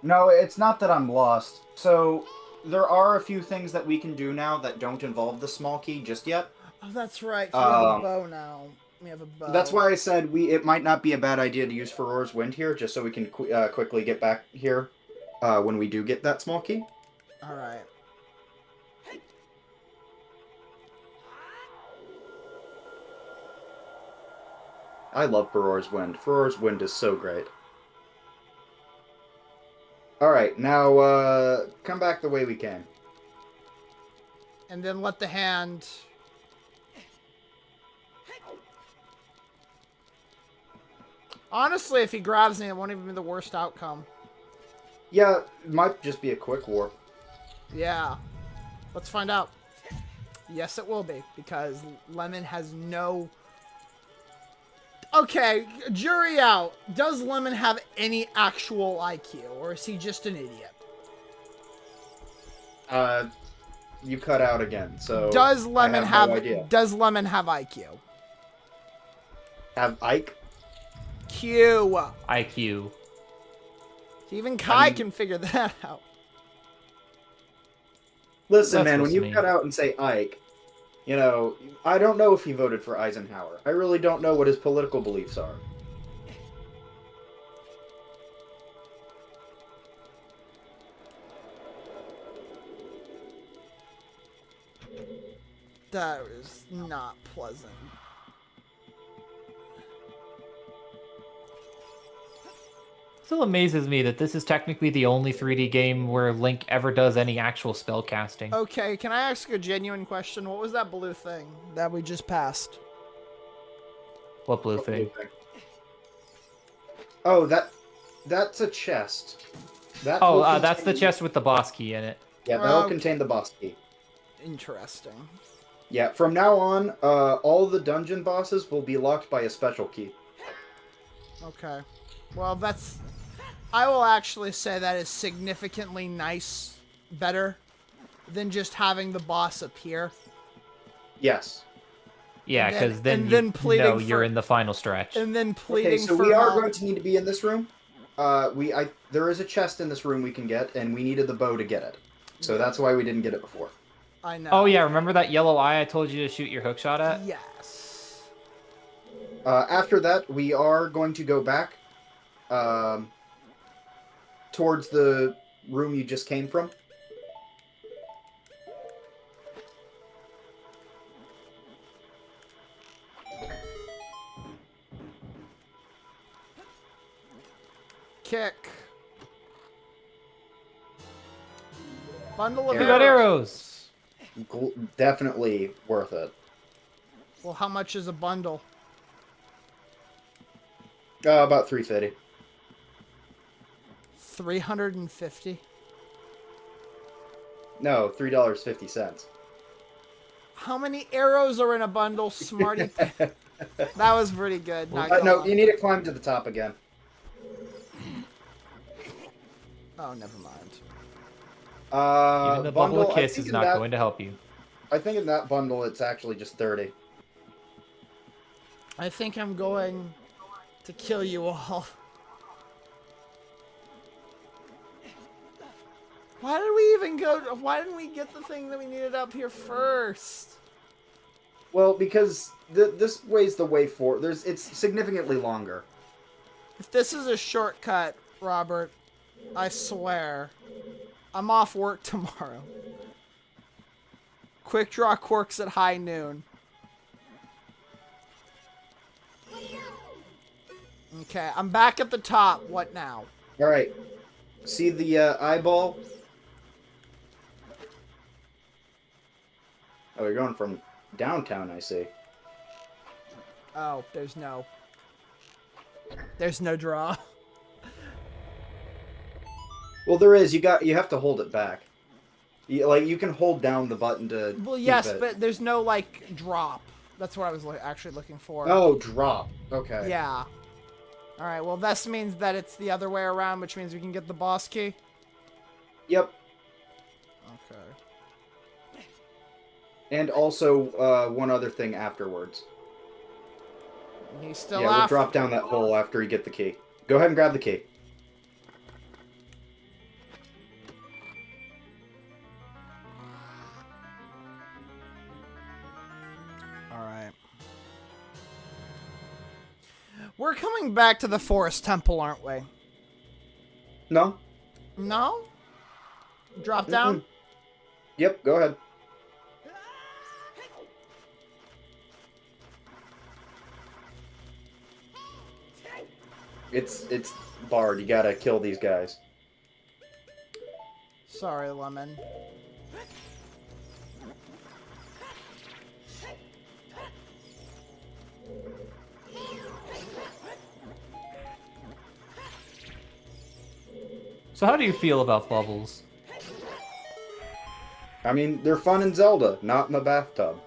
No, it's not that I'm lost. So there are a few things that we can do now that don't involve the small key just yet. Oh, that's right. 'Cause we have a Um, bow now. We have a bow. That's why I said it might not be a bad idea to use Furor's Wind here, just so we can quickly get back here when we do get that small key. All right. I love Furor's Wind. Furor's Wind is so great. Alright, now come back the way we came. And then let the hand. Honestly, if he grabs me, it won't even be the worst outcome. Yeah, it might just be a quick warp. Yeah. Let's find out. Yes, it will be, because Lemon has no... Okay, jury out. Does Lemon have any actual IQ, or is he just an idiot? You cut out again, so... Does Lemon I have no idea. Does Lemon have IQ? Have Ike? Q. IQ. Even Kai mean- can figure that out. Listen, That's man, when what's you mean. cut out and say Ike, you know, I don't know if he voted for Eisenhower. I really don't know what his political beliefs are. That is not pleasant. Still amazes me that this is technically the only 3D game where Link ever does any actual spell casting. Okay, can I ask a genuine question? What was that blue thing that we just passed? What blue thing? Oh, that's a chest. That Oh, will that's the contain- chest with the boss key in it. Yeah, that'll Okay. contain the boss key. Interesting. Yeah, from now on, all the dungeon bosses will be locked by a special key. Okay. Well, that's... I will actually say that is significantly better than just having the boss appear. Yes. Yeah, And then- because then, and then you pleading know you're for- in the final stretch. And then pleading Okay, so for we are help. going to need to be in this room. There is a chest in this room we can get, and we needed the bow to get it. So that's why we didn't get it before. I know. Oh yeah, remember that yellow eye I told you to shoot your hook shot at? Yes. After that, we are going to go back towards the room you just came from. Kick. Bundle of We got arrows. Definitely worth it. Well, how much is a bundle? About 350. 350. No, $3.50. How many arrows are in a bundle, Smarty? That was pretty good. Not gonna No, lie. you need to climb to the top again. Oh, never mind. Even the bubble bundle, of kiss is not going to help you. I think in that bundle it's actually just 30. I think I'm going to kill you all. Why did we even go? Why didn't we get the thing that we needed up here first? Well, because this way's the way forward. It's significantly longer. If this is a shortcut, Robert, I swear, I'm off work tomorrow. Quick draw quirks at high noon. Okay, I'm back at the top. What now? All right. See the eyeball? Oh, you're going from downtown, I see. Oh, there's no draw. Well, there is. You have to hold it back. You can hold down the button to. Well, keep yes, it. but there's no like drop. That's what I was actually looking for. Oh, drop. Okay. Yeah. All right. Well, this means that it's the other way around, which means we can get the boss key. Yep. Okay. And also, one other thing afterwards. He's still Yeah, we'll after. drop down that hole after you get the key. Go ahead and grab the key. All right. We're coming back to the Forest Temple, aren't we? No? No? Drop down? Mm-mm. Yep, go ahead. It's barred. You gotta kill these guys. Sorry, Lemon. So how do you feel about bubbles? I mean, they're fun in Zelda, not in the bathtub.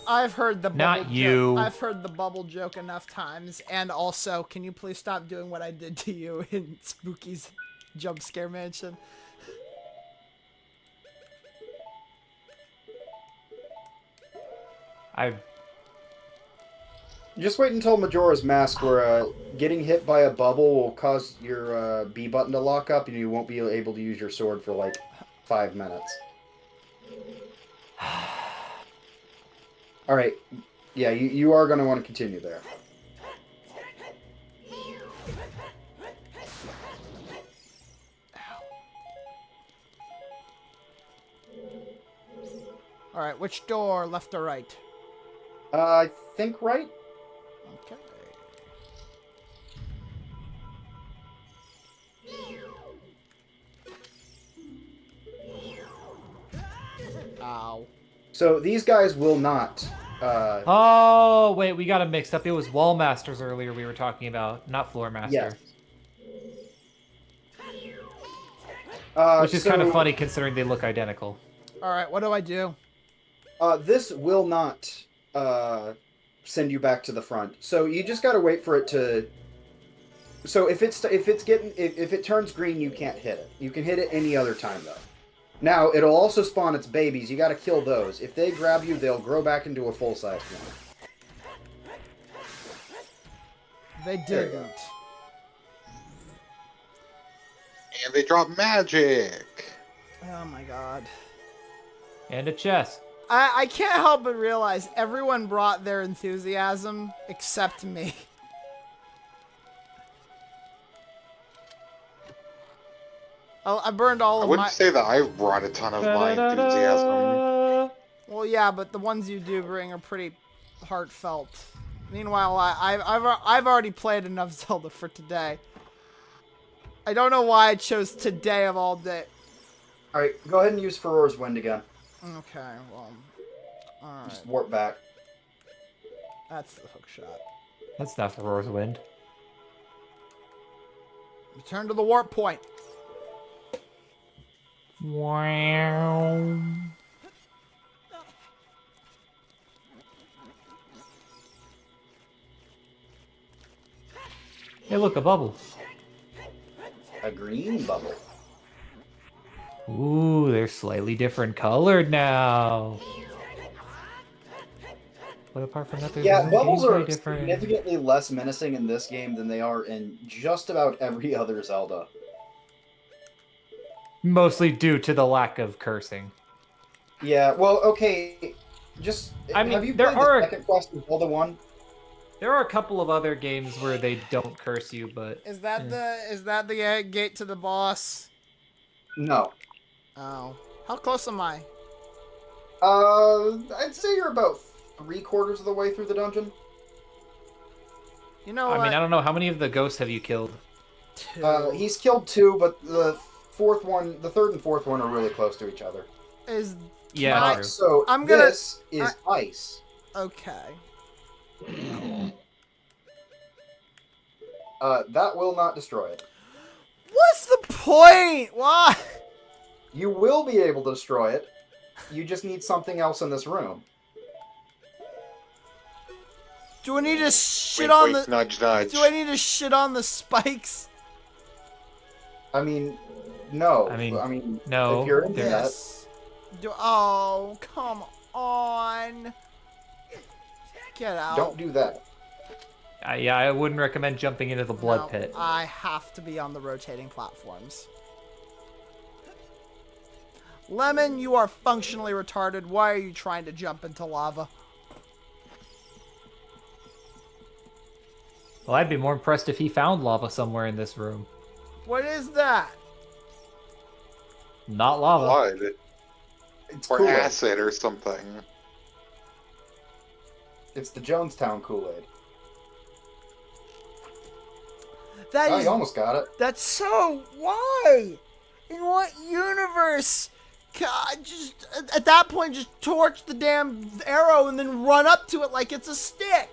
I've heard the bubble Not joke. you. I've heard the bubble joke enough times. And also, can you please stop doing what I did to you in Spooky's Jump Scare Mansion? I Just wait until Majora's Mask, where getting hit by a bubble will cause your B button to lock up, and you won't be able to use your sword for like 5 minutes. All right, yeah, you are going to want to continue there. All right, which door, left or right? I think right. Okay. Ow. So these guys will not. Oh, wait, we got it mixed up. It was Wall Masters earlier we were talking about, not Floor Master. Yes. Which is kind of funny considering they look identical. All right, what do I do? This will not send you back to the front. So you just gotta wait for it to. So if it turns green, you can't hit it. You can hit it any other time though. Now it'll also spawn its babies. You gotta kill those. If they grab you, they'll grow back into a full-size one. They There you didn't. go. And they drop magic. Oh my god. And a chest. I can't help but realize everyone brought their enthusiasm except me. I burned all I of wouldn't my... say that I brought a ton of my enthusiasm. Well, yeah, but the ones you do bring are pretty heartfelt. Meanwhile, I've already played enough Zelda for today. I don't know why I chose today of all day. All right, go ahead and use Ferora's Wind again. Okay, well, all Just right. warp back. That's the hook shot. That's not Ferora's Wind. Return to the warp point. Wow. Hey, look, a bubble. A green bubble. Ooh, they're slightly different colored now. But apart from that, there's Yeah, no bubbles gameplay are different. significantly less menacing in this game than they are in just about every other Zelda. Mostly due to the lack of cursing. Yeah, well, okay. Just I mean, have you there played are- the second quest of Zelda 1? There are a couple of other games where they don't curse you, but Is that the gate to the boss? No. Oh, how close am I? I'd say you're about 3/4 of the way through the dungeon. You know I what? mean, I don't know how many of the ghosts have you killed. Two. He's killed 2, but the third and fourth one are really close to each other. Is Yeah, I- true. So I'm gonna- this is ice. okay. That will not destroy it. What's the point? Why? You will be able to destroy it. You just need something else in this room. Do I need to shit Wink, on wink, the? nudge, nudge. Do I need to shit on the spikes? I mean, no. I mean, I mean, no, if you're into they're- that, Yes. Do oh come on. on. Get out. Don't do that. Yeah, I wouldn't recommend jumping into the blood No, pit. I have to be on the rotating platforms. Lemon, you are functionally retarded. Why are you trying to jump into lava? Well, I'd be more impressed if he found lava somewhere in this room. What is that? Not lava. Blood. It's Or Kool-Aid. acid or something. It's the Jonestown Kool-Aid. That Oh, is. you almost got it. That's so. Why? In what universe? God, just at that point, just torch the damn arrow and then run up to it like it's a stick.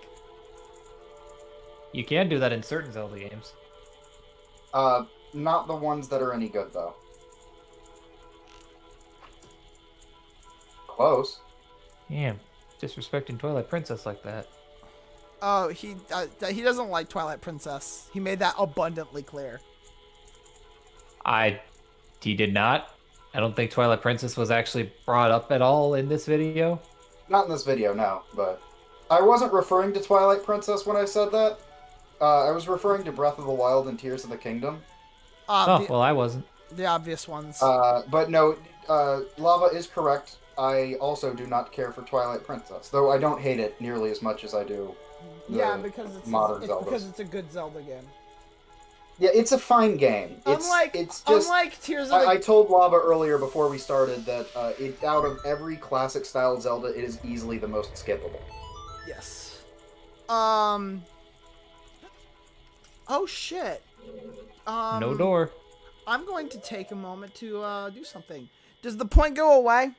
You can do that in certain Zelda games. Not the ones that are any good, though. Close. Damn, disrespecting Twilight Princess like that. Oh, he doesn't like Twilight Princess. He made that abundantly clear. He did not. I don't think Twilight Princess was actually brought up at all in this video. Not in this video, no, but... I wasn't referring to Twilight Princess when I said that. I was referring to Breath of the Wild and Tears of the Kingdom. Oh, well, I wasn't. The obvious ones. But no, Lava is correct. I also do not care for Twilight Princess, though I don't hate it nearly as much as I do yeah, the because it's modern it's Zeldas. because it's a good Zelda game. Yeah, it's a fine game. Unlike It's just... unlike Tears of the I told Lava earlier before we started that out of every classic style Zelda, it is easily the most skippable. Yes. Oh shit. No door. I'm going to take a moment to do something. Does the point go away?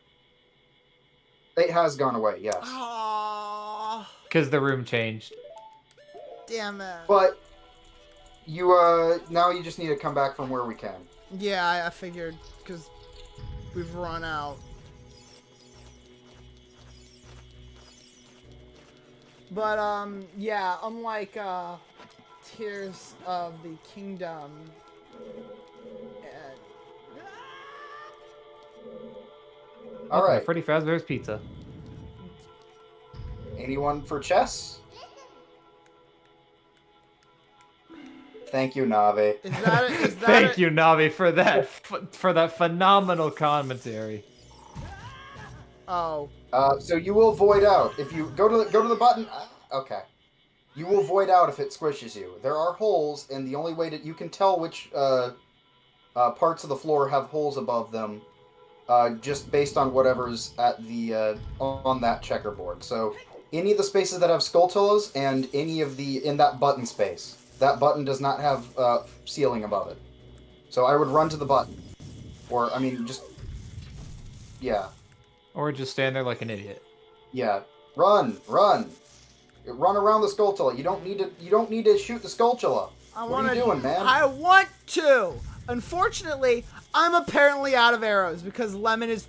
It has gone away, yes. Oh, Because the room changed. damn it. But you now you just need to come back from where we can. Yeah, I figured because we've run out. But yeah, unlike Tears of the Kingdom. All right. Freddy Fazbear's Pizza. Anyone for chess? Thank you, Nave. Is that Thank you, Navi, for that phenomenal commentary. Oh, So you will void out if you go to the button. Okay. You will void out if it squishes you. There are holes, and the only way that you can tell which parts of the floor have holes above them, just based on whatever's at the on that checkerboard. So any of the spaces that have Skulltulas and any of the in that button space. That button does not have ceiling above it. So I would run to the button. Or, I mean, just... Yeah. Or just stand there like an idiot. Yeah. Run! Run! Run around the Skulltula. You don't need to shoot the Skulltula. What are you doing, man? I want to. Unfortunately, I'm apparently out of arrows because Lemon is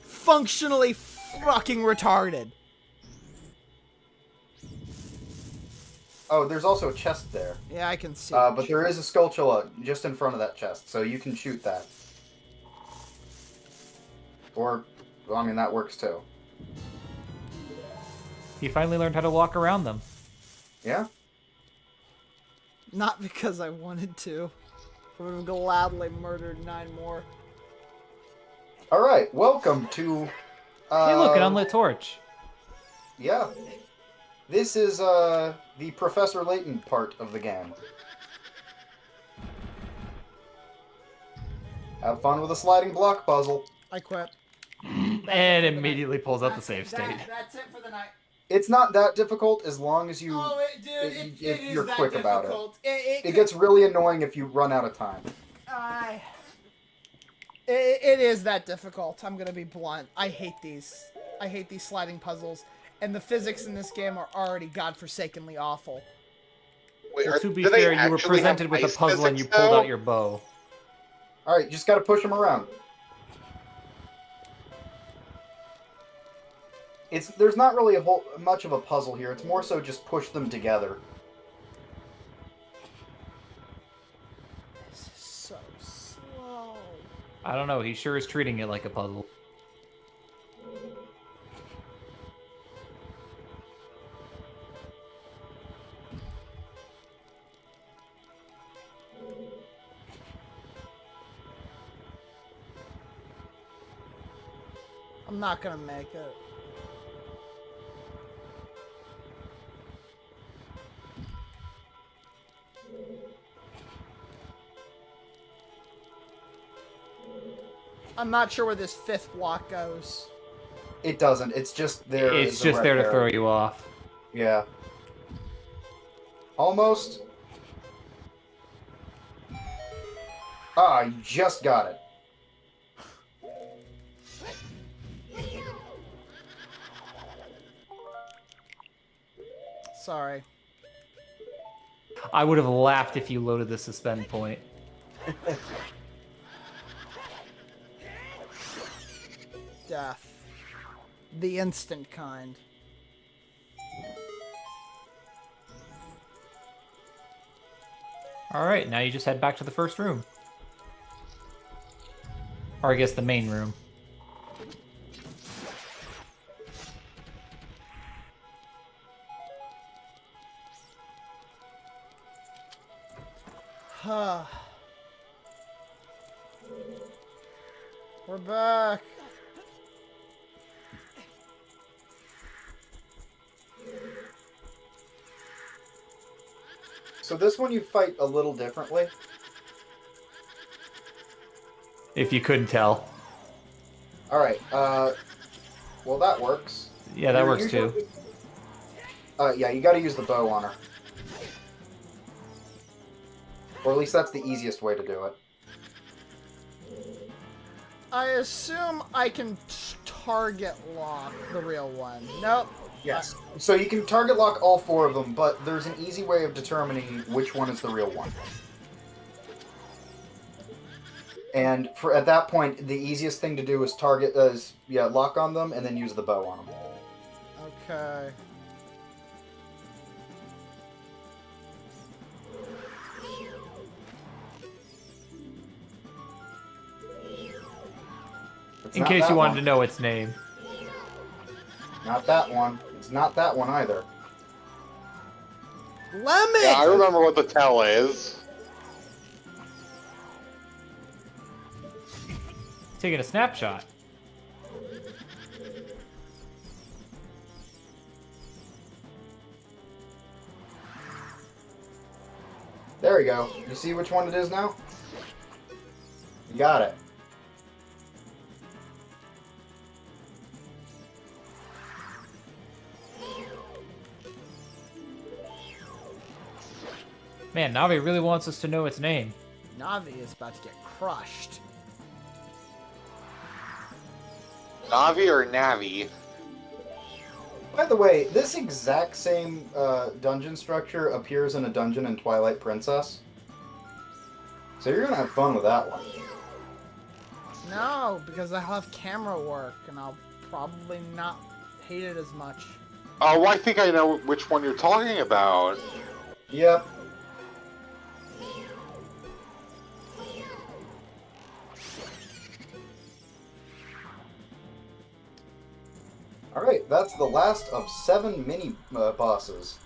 functionally fucking retarded. Oh, there's also a chest there. Yeah, I can see. But there is a Skulltula just in front of that chest, so you can shoot that. Or, well, I mean, that works too. He finally learned how to walk around them. Yeah? Not because I wanted to. I would have gladly murdered 9 more. Alright, welcome to... Hey, look, an unlit torch. Yeah. This is, the Professor Layton part of the game. Have fun with a sliding block puzzle. I quit. And immediately pulls out the save state. That's it for the night. It's not that difficult as long as you... Oh, dude, if it is you're that quick about it. difficult. It gets really annoying if you run out of time. It is that difficult. I'm gonna be blunt. I hate these. I hate these sliding puzzles. And the physics in this game are already godforsakenly awful. Wait, Well, to be do they fair, you were actually presented have with a ice puzzle and you physics, pulled though? out your bow. Alright, you just gotta push them around. There's not really much of a puzzle here. It's more so just push them together. This is so slow. I don't know, he sure is treating it like a puzzle. I'm not gonna make it. I'm not sure where this 5th block goes. It doesn't. It's just there. It's as a just there to red throw arrow. you off. Yeah. Almost. Ah, you just got it. Sorry. I would have laughed if you loaded the suspend point. Death. The instant kind. All right, now you just head back to the first room. Or I guess the main room. Huh. We're back. So this one you fight a little differently. If you couldn't tell. All right. Well, that works. Yeah, that You're works usually- too. Yeah, you got to use the bow on her. Or at least that's the easiest way to do it. I assume I can target lock the real one. Nope. Yes. So you can target lock all 4 of them, but there's an easy way of determining which one is the real one. And at that point, the easiest thing to do is lock on them and then use the bow on them. Okay. It's In not case that you wanted one. to know its name. Not that one. It's not that one either. Lemon! Yeah, I remember what the tell is. Taking a snapshot. There we go. You see which one it is now? You got it. Man, Navi really wants us to know its name. Navi is about to get crushed. Navi or Navi? By the way, this exact same dungeon structure appears in a dungeon in Twilight Princess. So you're gonna have fun with that one. No, because I have camera work, and I'll probably not hate it as much. Oh, I think I know which one you're talking about. Yep. Alright, that's the last of 7 mini bosses.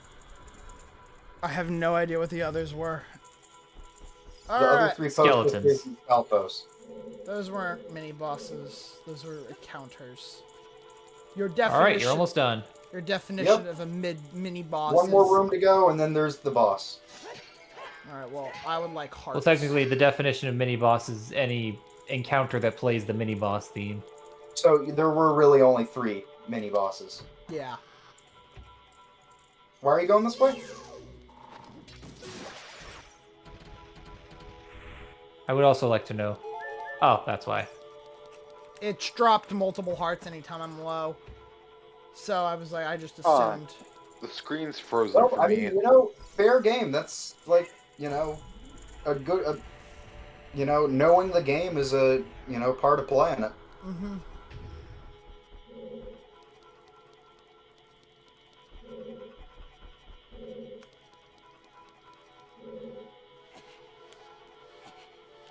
I have no idea what the others were. The other Alright, 3 Skeletons. Alphos. those weren't mini bosses. Those were encounters. Your All definition. right, you're almost done. Your definition Yep. of a mini boss. One more is- room to go, and then there's the boss. All right. Well, I would like hearts. Well, technically, the definition of mini boss is any encounter that plays the mini boss theme. So there were really only 3 mini bosses. Yeah. Why are you going this way? I would also like to know. Oh, that's why. It's dropped multiple hearts anytime I'm low. So I was like, I just Ah. assumed. The screen's frozen Well, for I me. mean, fair game. That's like, a good, knowing the game is a, part of playing it. Mm-hmm.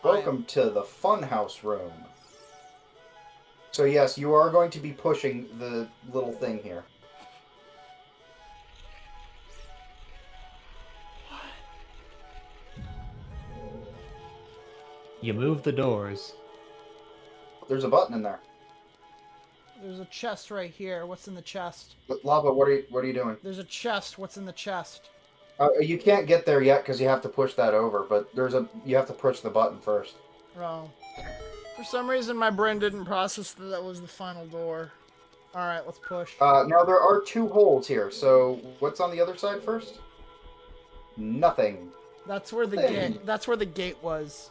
Welcome to the funhouse room. So yes, you are going to be pushing the little thing here. You move the doors. There's a button in there. There's a chest right here. What's in the chest? But Lava, what are you doing? There's a chest. What's in the chest? You can't get there yet because you have to push that over. But you have to push the button first. Oh. For some reason, my brain didn't process that that was the final door. All right, let's push. Now there are 2 holes here. So what's on the other side first? Nothing. That's where the Hey. gate. That's where the gate was.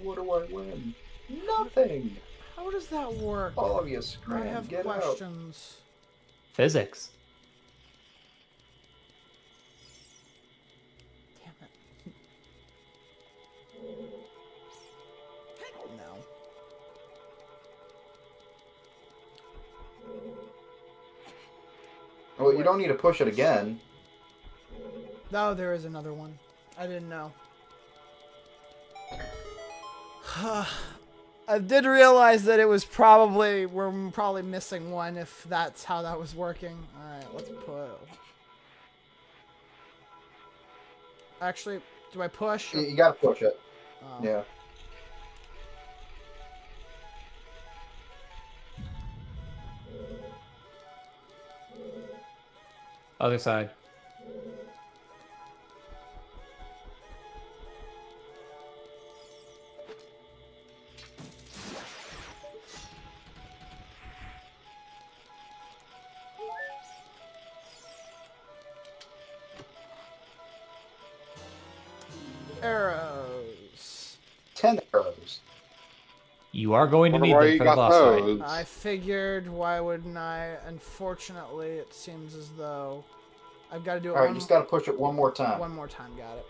What do I win? Nothing. How does that work? All of you I scram. have Get out. questions. Physics. Damn it. No. Well, you don't need to push it again. No, there is another one. I didn't know. I did realize that it was we're probably missing one if that's how that was working. Alright, let's put... Actually, do I push? You gotta push it. Oh. Yeah. Other side. Arrows. 10 arrows. You are going to Wonder need why them you for the got boss fight. those. I figured, why wouldn't I? Unfortunately, it seems as though I've got to do it Alright, you just gotta push it one more time. one more time. Got it.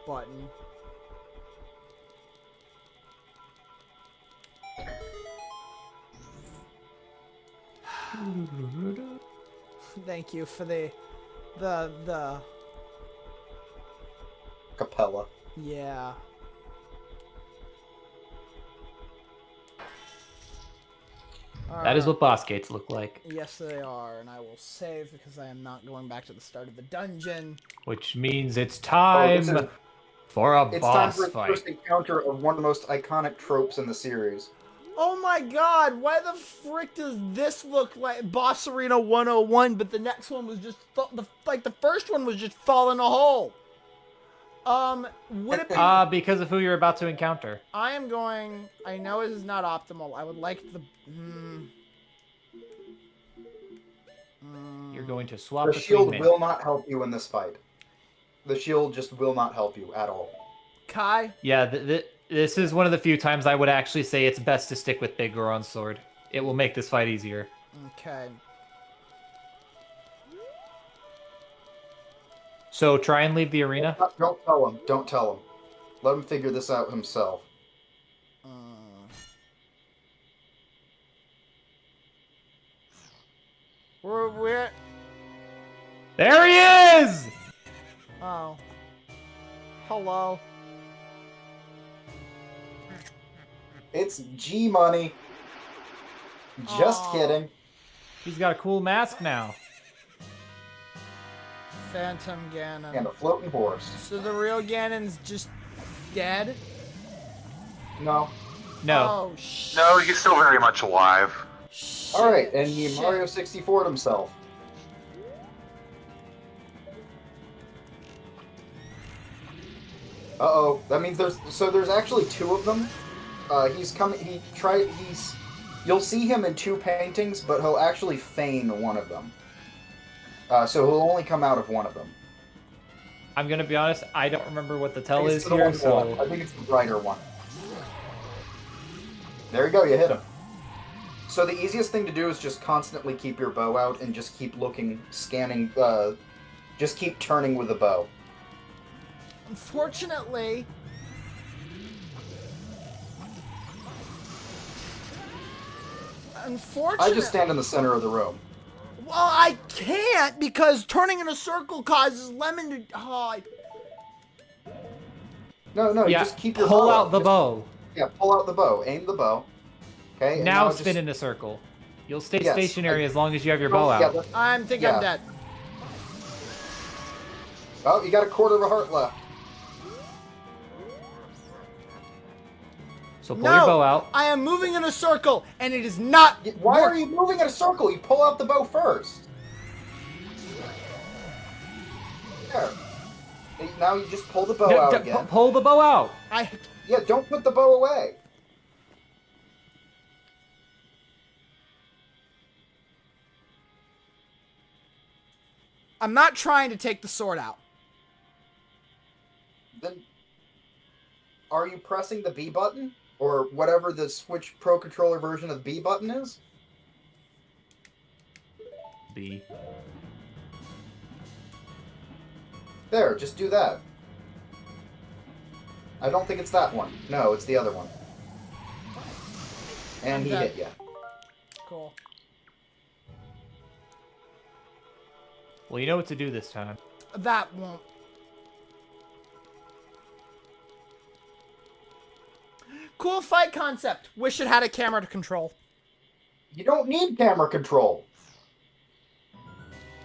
Button. Thank you for the Capella. yeah. That is Alright. what boss gates look like, Yes, they are, and I will save because I am not going back to the start of the dungeon. which means it's Oh, time this is- for a It's time boss for the fight. first encounter of one of the most iconic tropes in the series. Oh my god, why the frick does this look like Boss Arena 101, but the next one was just, the first one was just fall in a hole? Would it be... Because of who you're about to encounter. I know it is not optimal. I would like the... You're going to swap The between shield men. will not help you in this fight. The shield just will not help you at all. Kai? Yeah, this is one of the few times I would actually say it's best to stick with Big Goron's sword. It will make this fight easier. Okay. So try and leave the arena. Don't tell him. Don't tell him. Let him figure this out himself. We're... There he is! Oh. Hello. It's G Money. Just Aw. kidding. He's got a cool mask now. Phantom Ganon. And a floating horse. So the real Ganon's just dead? No. No. Oh, shit. No, he's still very much alive. Alright, and he Mario 64'd himself. Uh-oh. That means there's actually 2 of them. You'll see him in 2 paintings, but he'll actually feign one of them. So he'll only come out of one of them. I'm gonna be honest, I don't remember what the tell It's is the here, one so... I think it's the brighter one. There you go, you hit him. So the easiest thing to do is just constantly keep your bow out and just keep looking, scanning, just keep turning with the bow. Unfortunately... I just stand in the center of the room. Well, I can't because turning in a circle causes Lemon to... Oh, No, no, you Yeah, just keep your pull bow out up. the Just- bow. Yeah, pull out the bow. Aim the bow. Okay. and Now just- spin in a circle. You'll stay Yes, stationary I- as long as you have your Oh, bow yeah, out. that- I think Yeah. I'm dead. Oh, you got a quarter of a heart left. So pull No, your bow out. I am moving in a circle, and it is not. Why are you moving in a circle? You pull out the bow first. There. Now you just pull the bow No, out d- again. pull the bow out. Yeah, don't put the bow away. I'm not trying to take the sword out. Then, are you pressing the B button? Or whatever the Switch Pro Controller version of the B button is? B. There, just do that. I don't think it's that one. No, it's the other one. And he Okay. hit you. Cool. Well, you know what to do this time. That won't. Cool fight concept. Wish it had a camera to control. You don't need camera control.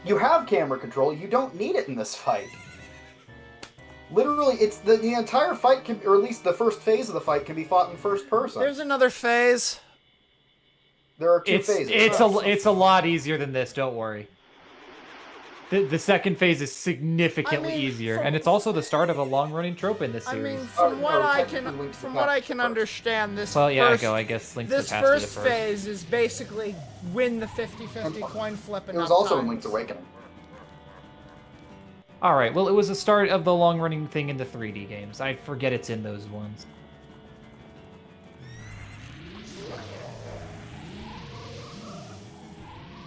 You have camera control. You don't need it in this fight. Literally, it's the entire fight can, or at least the first phase of the fight, can be fought in first person. There's another phase. There are two It's phases. it's a lot easier than this. Don't worry. The second phase is significantly I mean, easier, from- and it's also the start of a long-running trope in this I series. mean, from Oh, what no, I technically can, Link's the from what I past can first. understand, this Well, yeah, first, I guess Link's this the past to the first first. phase is basically win the 50-50 coin flip It enough was also in times. Link's Awakening. All right. Well, it was the start of the long-running thing in the 3D games. I forget it's in those ones.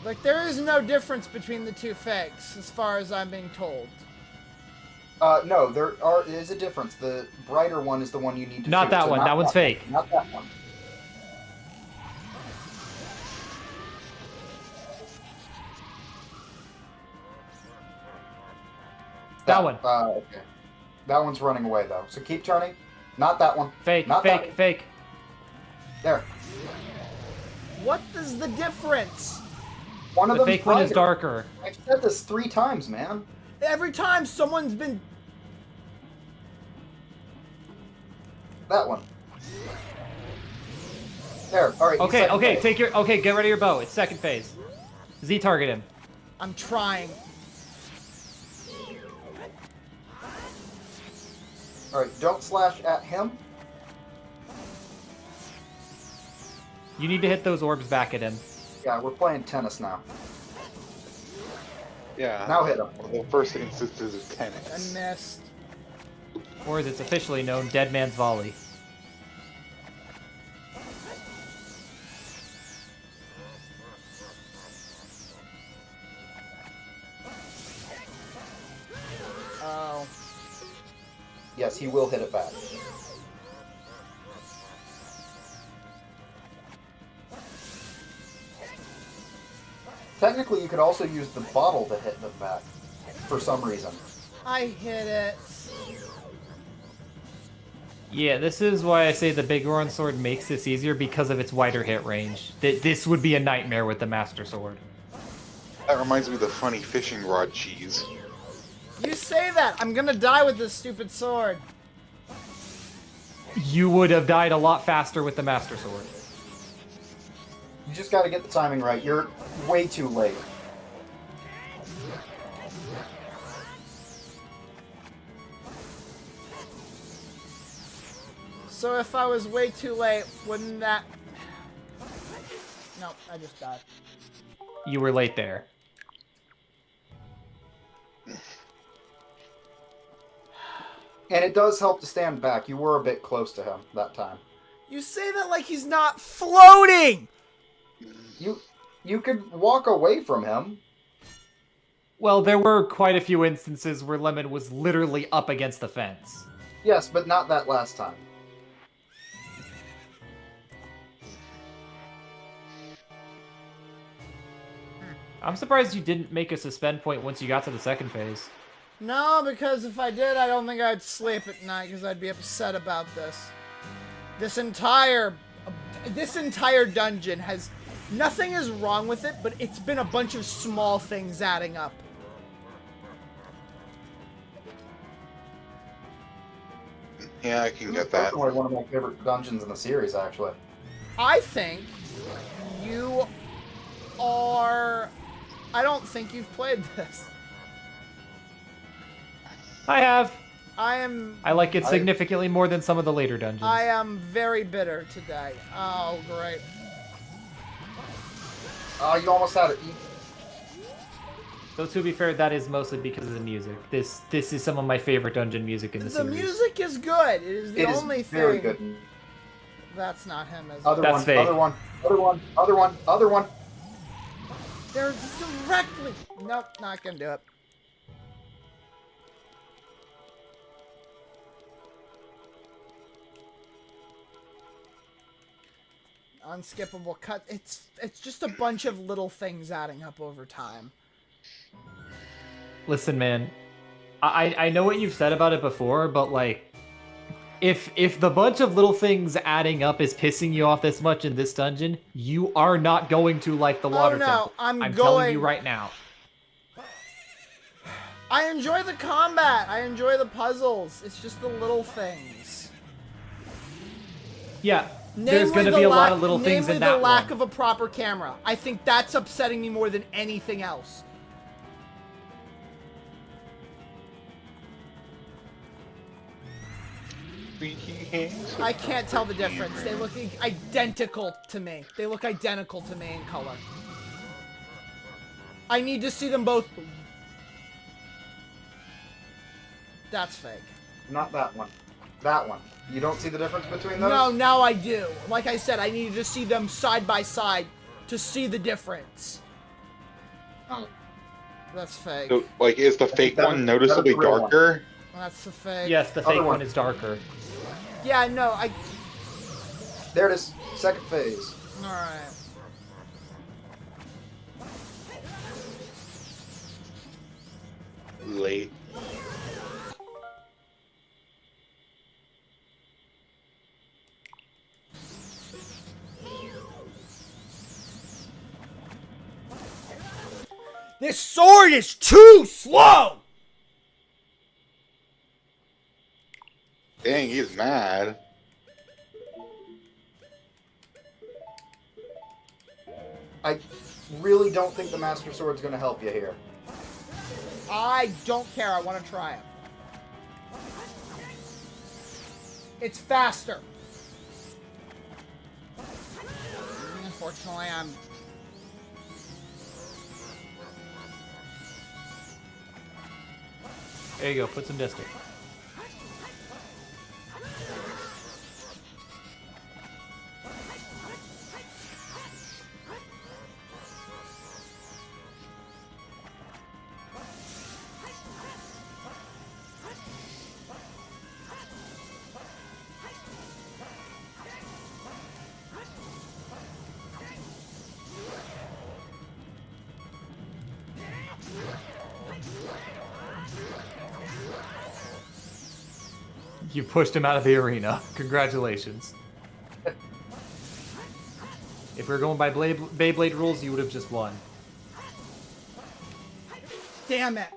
Like, there is no difference between the two fakes, as far as I'm being told. No, there is a difference. The brighter one is the one you need to Not shoot, that so one. not That one's fake. Not that one. That one. Okay. That one's running away, though. So keep turning. Not that one. Fake. Not that Fake. one. Fake. There. What is the difference? One of The them's fake one is brighter. darker. I've said this 3 times, man. Every time someone's been... That one. There. All right. he's Okay. second Okay. phase. Get ready your bow. It's second phase. Z target him. I'm trying. All right. Don't slash at him. You need to hit those orbs back at him. Yeah, we're playing tennis now. Yeah. Now hit him. One of the first instances of I tennis. missed. Or as it's officially known, Dead Man's Volley. Oh. Yes, he will hit it back. Technically, you could also use the bottle to hit them back, for some reason. I hit it. Yeah, this is why I say the Bighorn Sword makes this easier because of its wider hit range. This would be a nightmare with the Master Sword. That reminds me of the funny fishing rod cheese. You say that. I'm gonna die with this stupid sword. You would have died a lot faster with the Master Sword. You just gotta get the timing right. You're way too late. So if I was way too late, wouldn't that... No, I just died. You were late there. And it does help to stand back. You were a bit close to him that time. You say that like he's not floating! You could walk away from him. Well, there were quite a few instances where Lemon was literally up against the fence. Yes, but not that last time. I'm surprised you didn't make a suspend point once you got to the second phase. No, because if I did, I don't think I'd sleep at night because I'd be upset about this. This entire dungeon has... Nothing is wrong with it, but it's been a bunch of small things adding up. Yeah, I can get That's that. probably one of my favorite dungeons in the series, actually. I think you are... I don't think you've played this. I have. I like it significantly more than some of the later dungeons. I am very bitter today. Oh, great. You almost had it. Though to be fair, that is mostly because of the music. This is some of my favorite dungeon music in the The series. music is good. It is the only thing. Very good. That's not him, is it? Other That's one, fake. other one, other one, other one, other one. They're directly... Nope, not gonna do it. Unskippable cut. It's just a bunch of little things adding up over time. Listen, man, I know what you've said about it before, but like, if the bunch of little things adding up is pissing you off this much in this dungeon, you are not going to like the water no, temple. I'm telling going- you right now. I enjoy the combat. I enjoy the puzzles. It's just the little things. Yeah, there's going to be a lot of little things in that Namely the lack one. of a proper camera. I think that's upsetting me more than anything else. I can't tell the difference. They look identical to me. They look identical to me in color. I need to see them both. That's fake. Not that one. That one. You don't see the difference between those? No, now I do. Like I said, I needed to see them side by side to see the difference. Oh. That's fake. So, like, is the fake That- one noticeably that's the real one. darker? That's the fake. Yes, the Other fake one one. is darker. Yeah, no, There it is. Second phase. Alright. Late. This sword is too slow! Dang, he's mad. I really don't think the Master Sword's going to help you here. I don't care. I want to try it. It's faster. Unfortunately, I'm... There you go, put some disc. You pushed him out of the arena. Congratulations. If we were going by Beyblade rules, you would have just won. Damn it.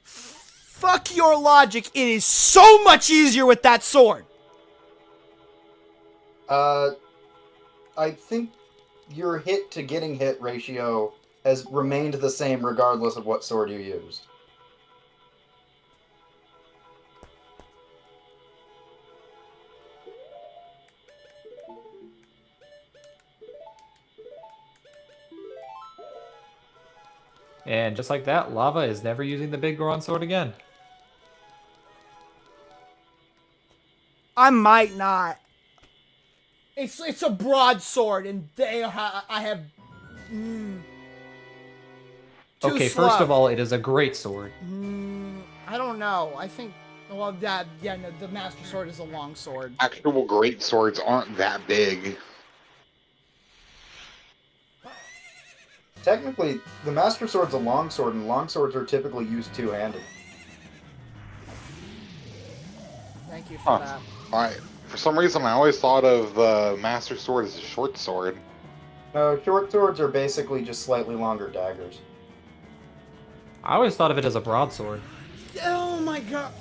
Fuck your logic. It is so much easier with that sword. I think your hit to getting hit ratio has remained the same regardless of what sword you used. And just like that, Lava is never using the big Goron sword again. I might not. It's a broadsword, and I have. Too Okay, slow. first of all, it is a great sword. I don't know. I think. Well, no, the Master Sword is a long sword. Actual great swords aren't that big. Technically, the Master Sword's a longsword, and longswords are typically used two-handed. Thank you for Huh. that. For some reason, I always thought of the Master Sword as a short sword. No, short swords are basically just slightly longer daggers. I always thought of it as a broadsword. Oh my god.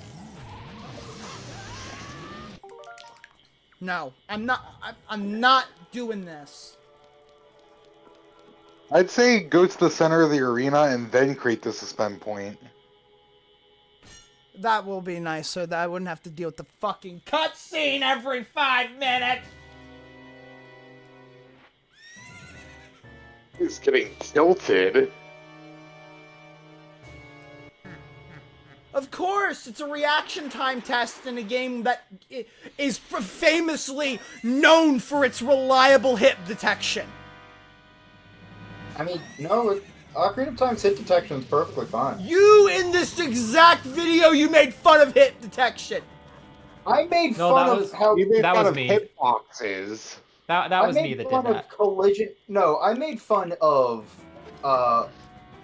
No, I'm not. I'm not doing this. I'd say go to the center of the arena and then create the suspend point. That will be nice, so that I wouldn't have to deal with the fucking cutscene every 5 minutes. He's getting tilted. Of course, it's a reaction time test in a game that is famously known for its reliable hit detection. I mean, no, Ocarina of Time's hit detection is perfectly fine. You, in this exact video, you made fun of hit detection. I made No, fun that of was- how You made That fun was of me. hitboxes. That I was made me that fun did of that. collision. No, I made fun of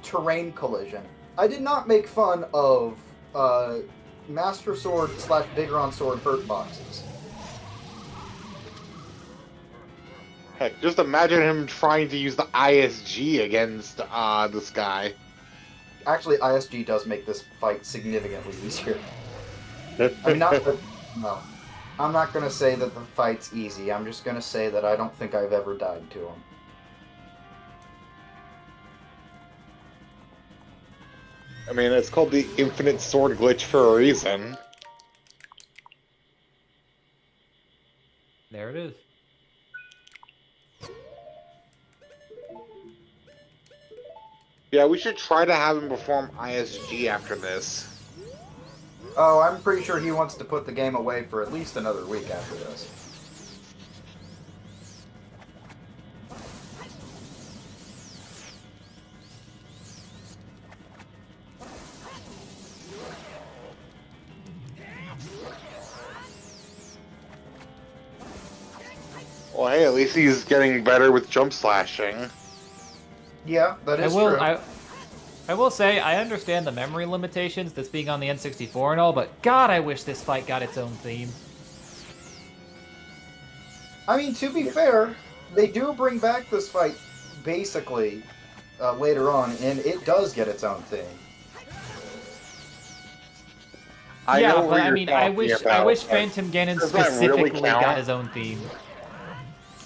terrain collision. I did not make fun of Master Sword / Bigron Sword hurt boxes. Heck, just imagine him trying to use the ISG against this guy. Actually, ISG does make this fight significantly easier. I mean, not that, no. I'm not gonna say that the fight's easy. I'm just gonna say that I don't think I've ever died to him. I mean, it's called the infinite sword glitch for a reason. There it is. Yeah, we should try to have him perform ISG after this. Oh, I'm pretty sure he wants to put the game away for at least another week after this. Well, hey, at least he's getting better with jump slashing. Yeah, that is true. I will say, I understand the memory limitations, this being on the N64 and all, but God, I wish this fight got its own theme. I mean, to be fair, they do bring back this fight basically later on, and it does get its own thing. I Yeah, know but what I you're mean, I talking wish about, Phantom Ganon does that really specifically count? got his own theme.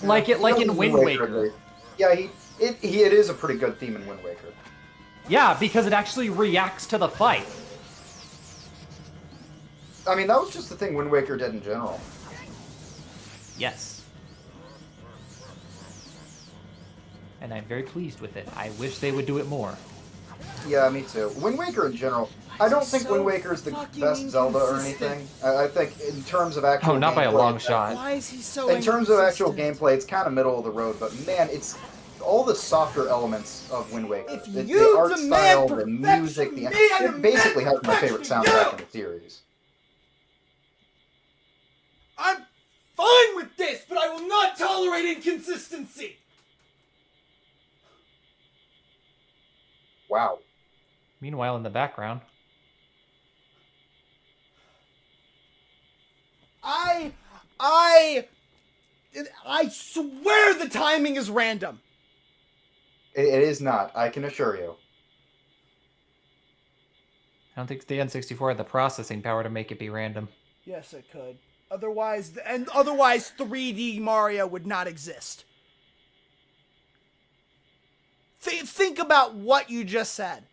Like in Wind Waker. Yeah, it is a pretty good theme in Wind Waker. Yeah, because it actually reacts to the fight. I mean, that was just the thing Wind Waker did in general. Yes. And I'm very pleased with it. I wish they would do it more. Yeah, me too. Wind Waker in general. I don't think So Wind Waker is the fucking best Zelda or inconsistent. anything. I think in terms of actual Oh, not by a gameplay, long it's- shot. Why is he so In terms of actual inconsistent? gameplay, it's kind of middle of the road, but man, it's all the softer elements of Wind Waker. If The you art demand style, the perfection, music, me, I it basically has demand my favorite perfection, soundtrack you! in the series. I'm fine with this, but I will not tolerate inconsistency. Wow. Meanwhile, in the background, I swear the timing is random. It is not, I can assure you. I don't think the N64 had the processing power to make it be random. Yes, it could. Otherwise 3D Mario would not exist. Think about what you just said.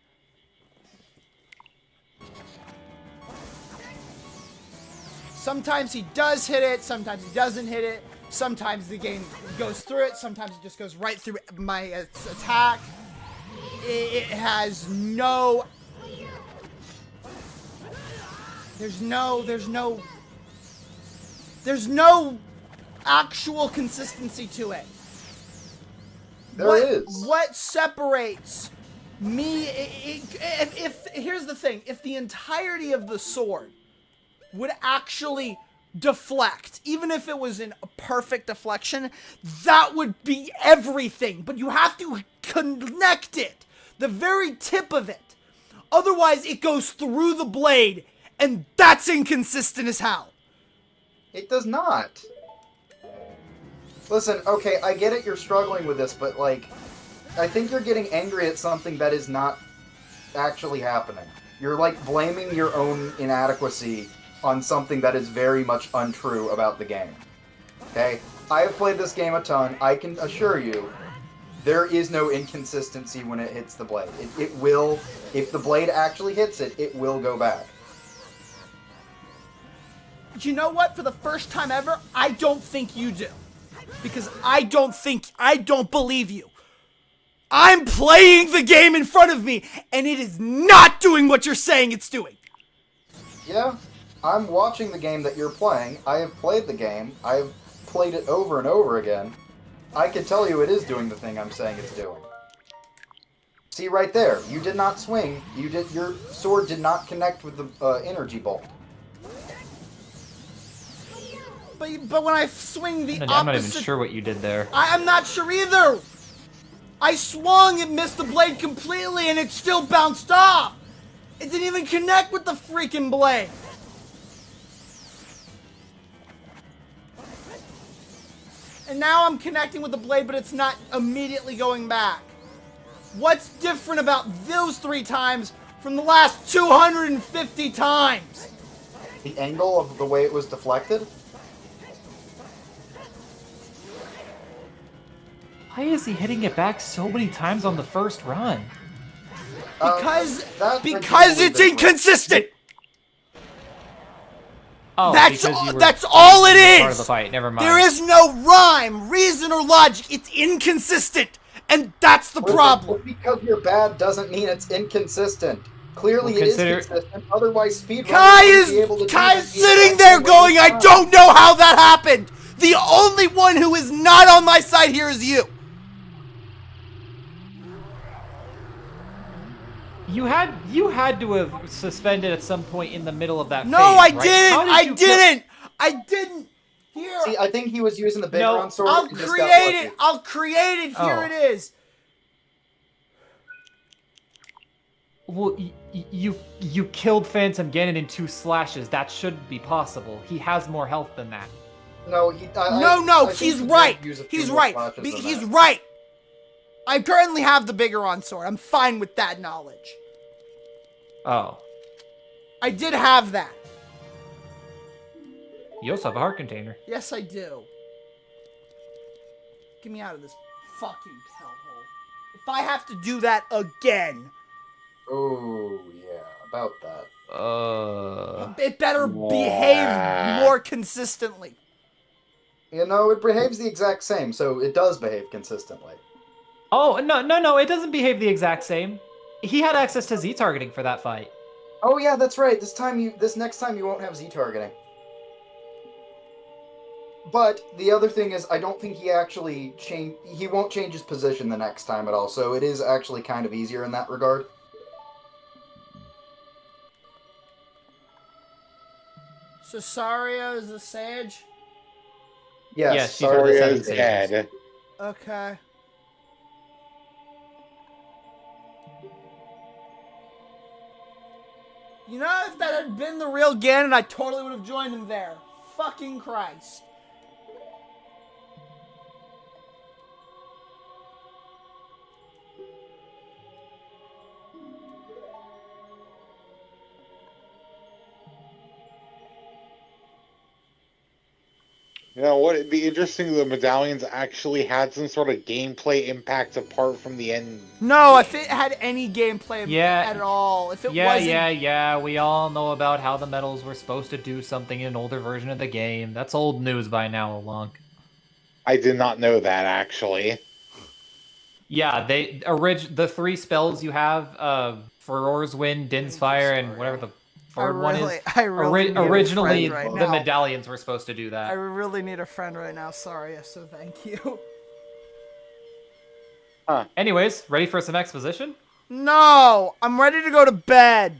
Sometimes he does hit it, sometimes he doesn't hit it. Sometimes the game goes through it, sometimes it just goes right through my attack. It has no... There's no actual consistency to it. There is. What separates me? If here's the thing: if the entirety of the sword would actually deflect, even if it was in a perfect deflection, that would be everything. But you have to connect it, the very tip of it. Otherwise, it goes through the blade, and that's inconsistent as hell. It does not. Listen, okay, I get it, you're struggling with this, but, like, I think you're getting angry at something that is not actually happening. You're, like, blaming your own inadequacy on something that is very much untrue about the game. Okay? I have played this game a ton. I can assure you, there is no inconsistency when it hits the blade. It will, if the blade actually hits it, it will go back. You know what? For the first time ever, I don't think you do. Because I don't believe you. I'm playing the game in front of me, and it is not doing what you're saying it's doing. Yeah, I'm watching the game that you're playing. I have played the game. I've played it over and over again. I can tell you it is doing the thing I'm saying it's doing. See right there, you did not swing. Your sword did not connect with the energy bolt. But when I swing the opposite... I'm not even sure what you did there. I'm not sure either. I swung, it missed the blade completely, and it still bounced off. It didn't even connect with the freaking blade. And now I'm connecting with the blade, but it's not immediately going back. What's different about those 3 times from the last 250 times? The angle of the way it was deflected? Why is he hitting it back so many times on the first run? Because That's it's inconsistent. Oh, That's because you were that's all it part of the is. fight. Never mind. There is no rhyme, reason, or logic. It's inconsistent, and that's the problem. Just because you're bad doesn't mean it's inconsistent. Clearly Well, it is consider- consistent, otherwise speedrunners Kai wouldn't be able to do is the sitting exact there same going, way I it's don't know how that happened. The only one who is not on my side here is you. You had to have suspended at some point in the middle of that No, phase, I right? didn't. How did I you didn't. I didn't. Here, See, I think he was using the big No, round sword. I'll and just got create lucky. it. I'll create it. Here Oh. it is. Well, you killed Phantom Ganon in 2 slashes. That should be possible. He has more health than that. No, No, I think he's he did right. use a few He's more right. flashes than He's that. right. I currently have the bigger on sword. I'm fine with that knowledge. Oh. I did have that. You also have a heart container. Yes, I do. Get me out of this fucking hellhole. If I have to do that again, Oh, yeah, about that. it better behave more consistently. You know, it behaves the exact same, so it does behave consistently. Oh, no, it doesn't behave the exact same. He had access to Z targeting for that fight. Oh yeah, that's right. This next time you won't have Z targeting. But the other thing is, I don't think he actually he won't change his position the next time at all. So it is actually kind of easier in that regard. Cesario is the sage? Yes, she's sorry. the seven Sario's sages. dead. Okay. You know, if that had been the real Ganon, I totally would have joined him there. Fucking Christ. You know what? It'd be interesting if the medallions actually had some sort of gameplay impact apart from the end. No, if it had any gameplay Yeah. at all, if it Yeah, wasn't... yeah. We all know about how the medals were supposed to do something in an older version of the game. That's old news by now, Lunk. I did not know that, actually. Yeah, the 3 spells you have, Furor's Wind, Din's Fire, and whatever the third one is. I really need a Originally, friend right the now. medallions were supposed to do I that. really need a friend right now, sorry, so thank you. Anyways, ready for some exposition? No! I'm ready to go to bed!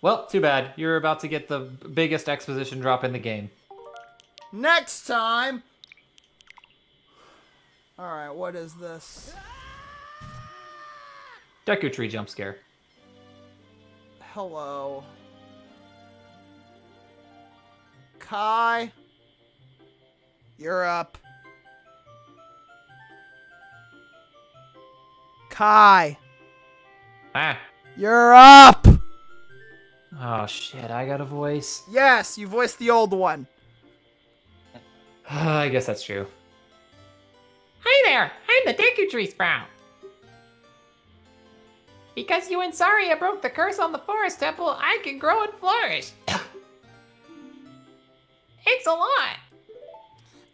Well, too bad. You're about to get the biggest exposition drop in the game. Next time. All right, what is this? Deku Tree jump scare. Hello. Kai. You're up. Kai. Ah. You're up. Oh shit, I got a voice. Yes, you voiced the old one. I guess that's true. Hi there, I'm the Deku Tree Sprout. Because you and Saria broke the curse on the Forest Temple, I can grow and flourish. It's a lot.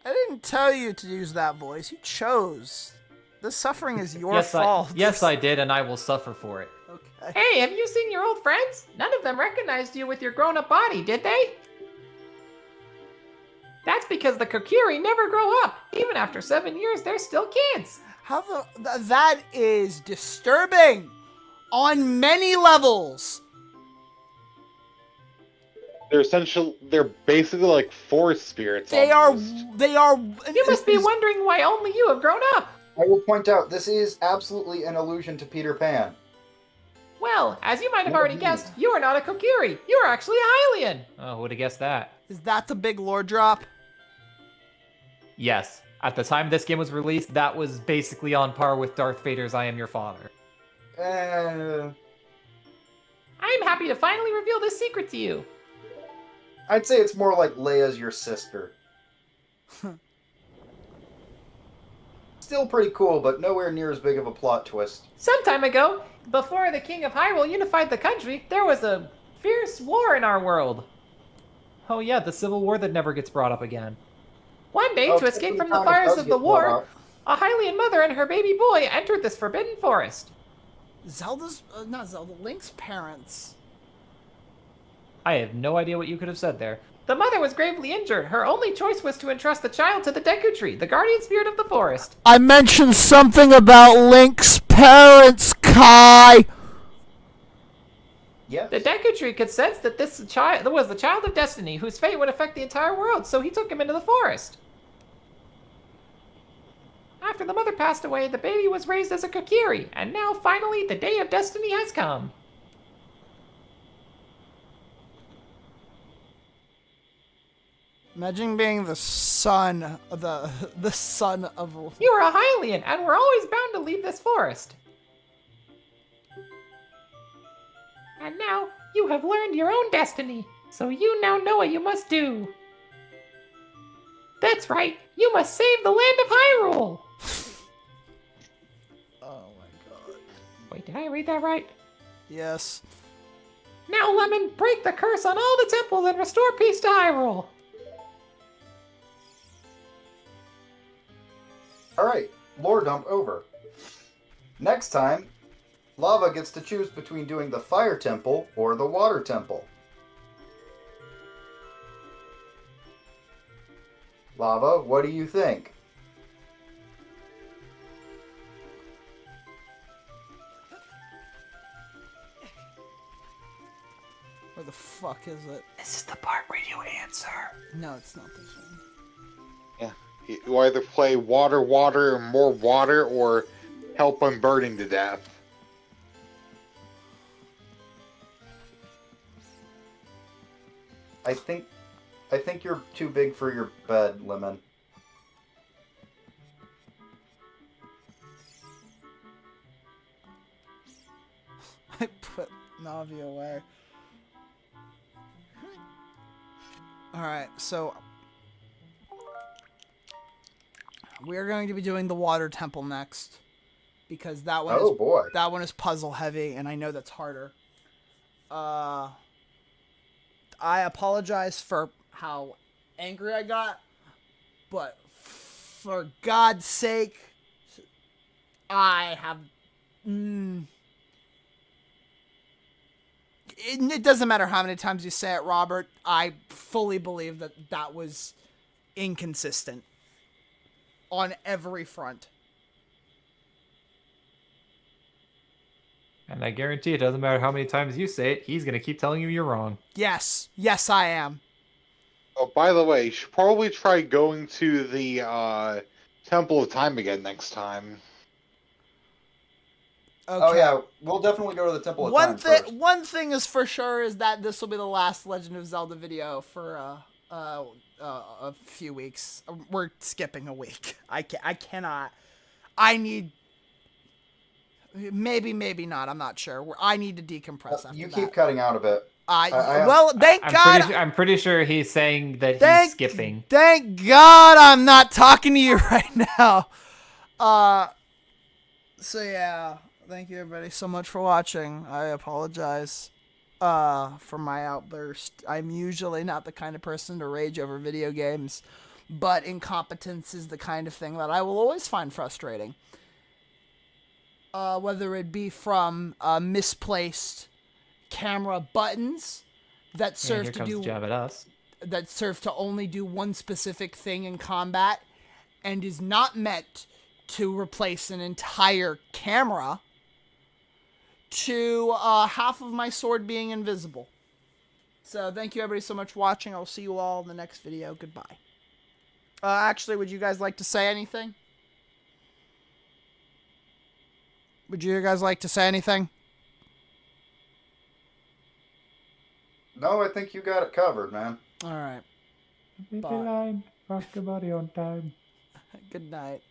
I didn't tell you to use that voice. You chose. The suffering is your Yes, fault. yes, I did, and I will suffer for it. Okay. Hey, have you seen your old friends? None of them recognized you with your grown-up body, did they? That's because the Kokiri never grow up. Even after 7 years, they're still kids. How that is disturbing on many levels. They're basically like forest spirits. They almost. are. You must be wondering why only you have grown up. I will point out, this is absolutely an allusion to Peter Pan. Well, as you might have What already do you guessed, you are not a Kokiri. You are actually a Hylian. Oh, would have guessed that? Is that the big lore drop? Yes. At the time this game was released, that was basically on par with Darth Vader's I Am Your Father. I am happy to finally reveal this secret to you. I'd say it's more like Leia's your sister. Still pretty cool, but nowhere near as big of a plot twist. Some time ago, before the King of Hyrule unified the country, there was a fierce war in our world. Oh yeah, the Civil War that never gets brought up again. One day, Oh, to escape from the Tony fires does of get the brought war, up. a Hylian mother and her baby boy entered this forbidden forest. Zelda's not Zelda. Link's parents. I have no idea what you could have said there. The mother was gravely injured. Her only choice was to entrust the child to the Deku Tree, the guardian spirit of the forest. I mentioned something about Link's parents, Kai. Yes. The Deku Tree could sense that this child was the child of destiny, whose fate would affect the entire world, so he took him into the forest. After the mother passed away, the baby was raised as a Kokiri, and now finally the day of destiny has come. Imagine being the son of the son of. You are a Hylian, and we're always bound to leave this forest. And now, you have learned your own destiny, so you now know what you must do. That's right, you must save the land of Hyrule! Oh my god. Wait, did I read that right? Yes. Now, Lemon, break the curse on all the temples and restore peace to Hyrule! Alright, lore dump over. Next time, Lava gets to choose between doing the Fire Temple or the Water Temple. Lava, what do you think? Where the fuck is it? This is the part where you answer. No, it's not this one. You either play water, or more water, or help on burning to death. I think you're too big for your bed, Lemon. I put Navi away. Alright, so we're going to be doing the water temple next. Because that one Oh is boy. that one is puzzle heavy, and I know that's harder. I apologize for how angry I got, but for God's sake, I have. It doesn't matter how many times you say it, Robert. I fully believe that that was inconsistent on every front. And I guarantee it doesn't matter how many times you say it, he's gonna keep telling you you're wrong. Yes. Yes, I am. Oh, by the way, you should probably try going to the Temple of Time again next time. Okay. Oh yeah, we'll definitely go to the Temple of Time first. One thing is for sure is that this will be the last Legend of Zelda video for a few weeks. We're skipping a week. I cannot. I need. Maybe not. I'm not sure. I need to decompress after You that. keep cutting out a bit. Well, thank God. I'm pretty sure he's saying that he's skipping. Thank God I'm not talking to you right now. So yeah, thank you everybody so much for watching. I apologize for my outburst. I'm usually not the kind of person to rage over video games, but incompetence is the kind of thing that I will always find frustrating. Whether it be from misplaced camera buttons that serve Here to comes do jab at us. that serve to only do one specific thing in combat and is not meant to replace an entire camera, to half of my sword being invisible. So thank you everybody so much for watching. I'll see you all in the next video. Goodbye. Actually, would you guys like to say anything? Would you guys like to say anything? No, I think you got it covered, man. All right. Bye. Bye. Line. Rock your body on time. Good night.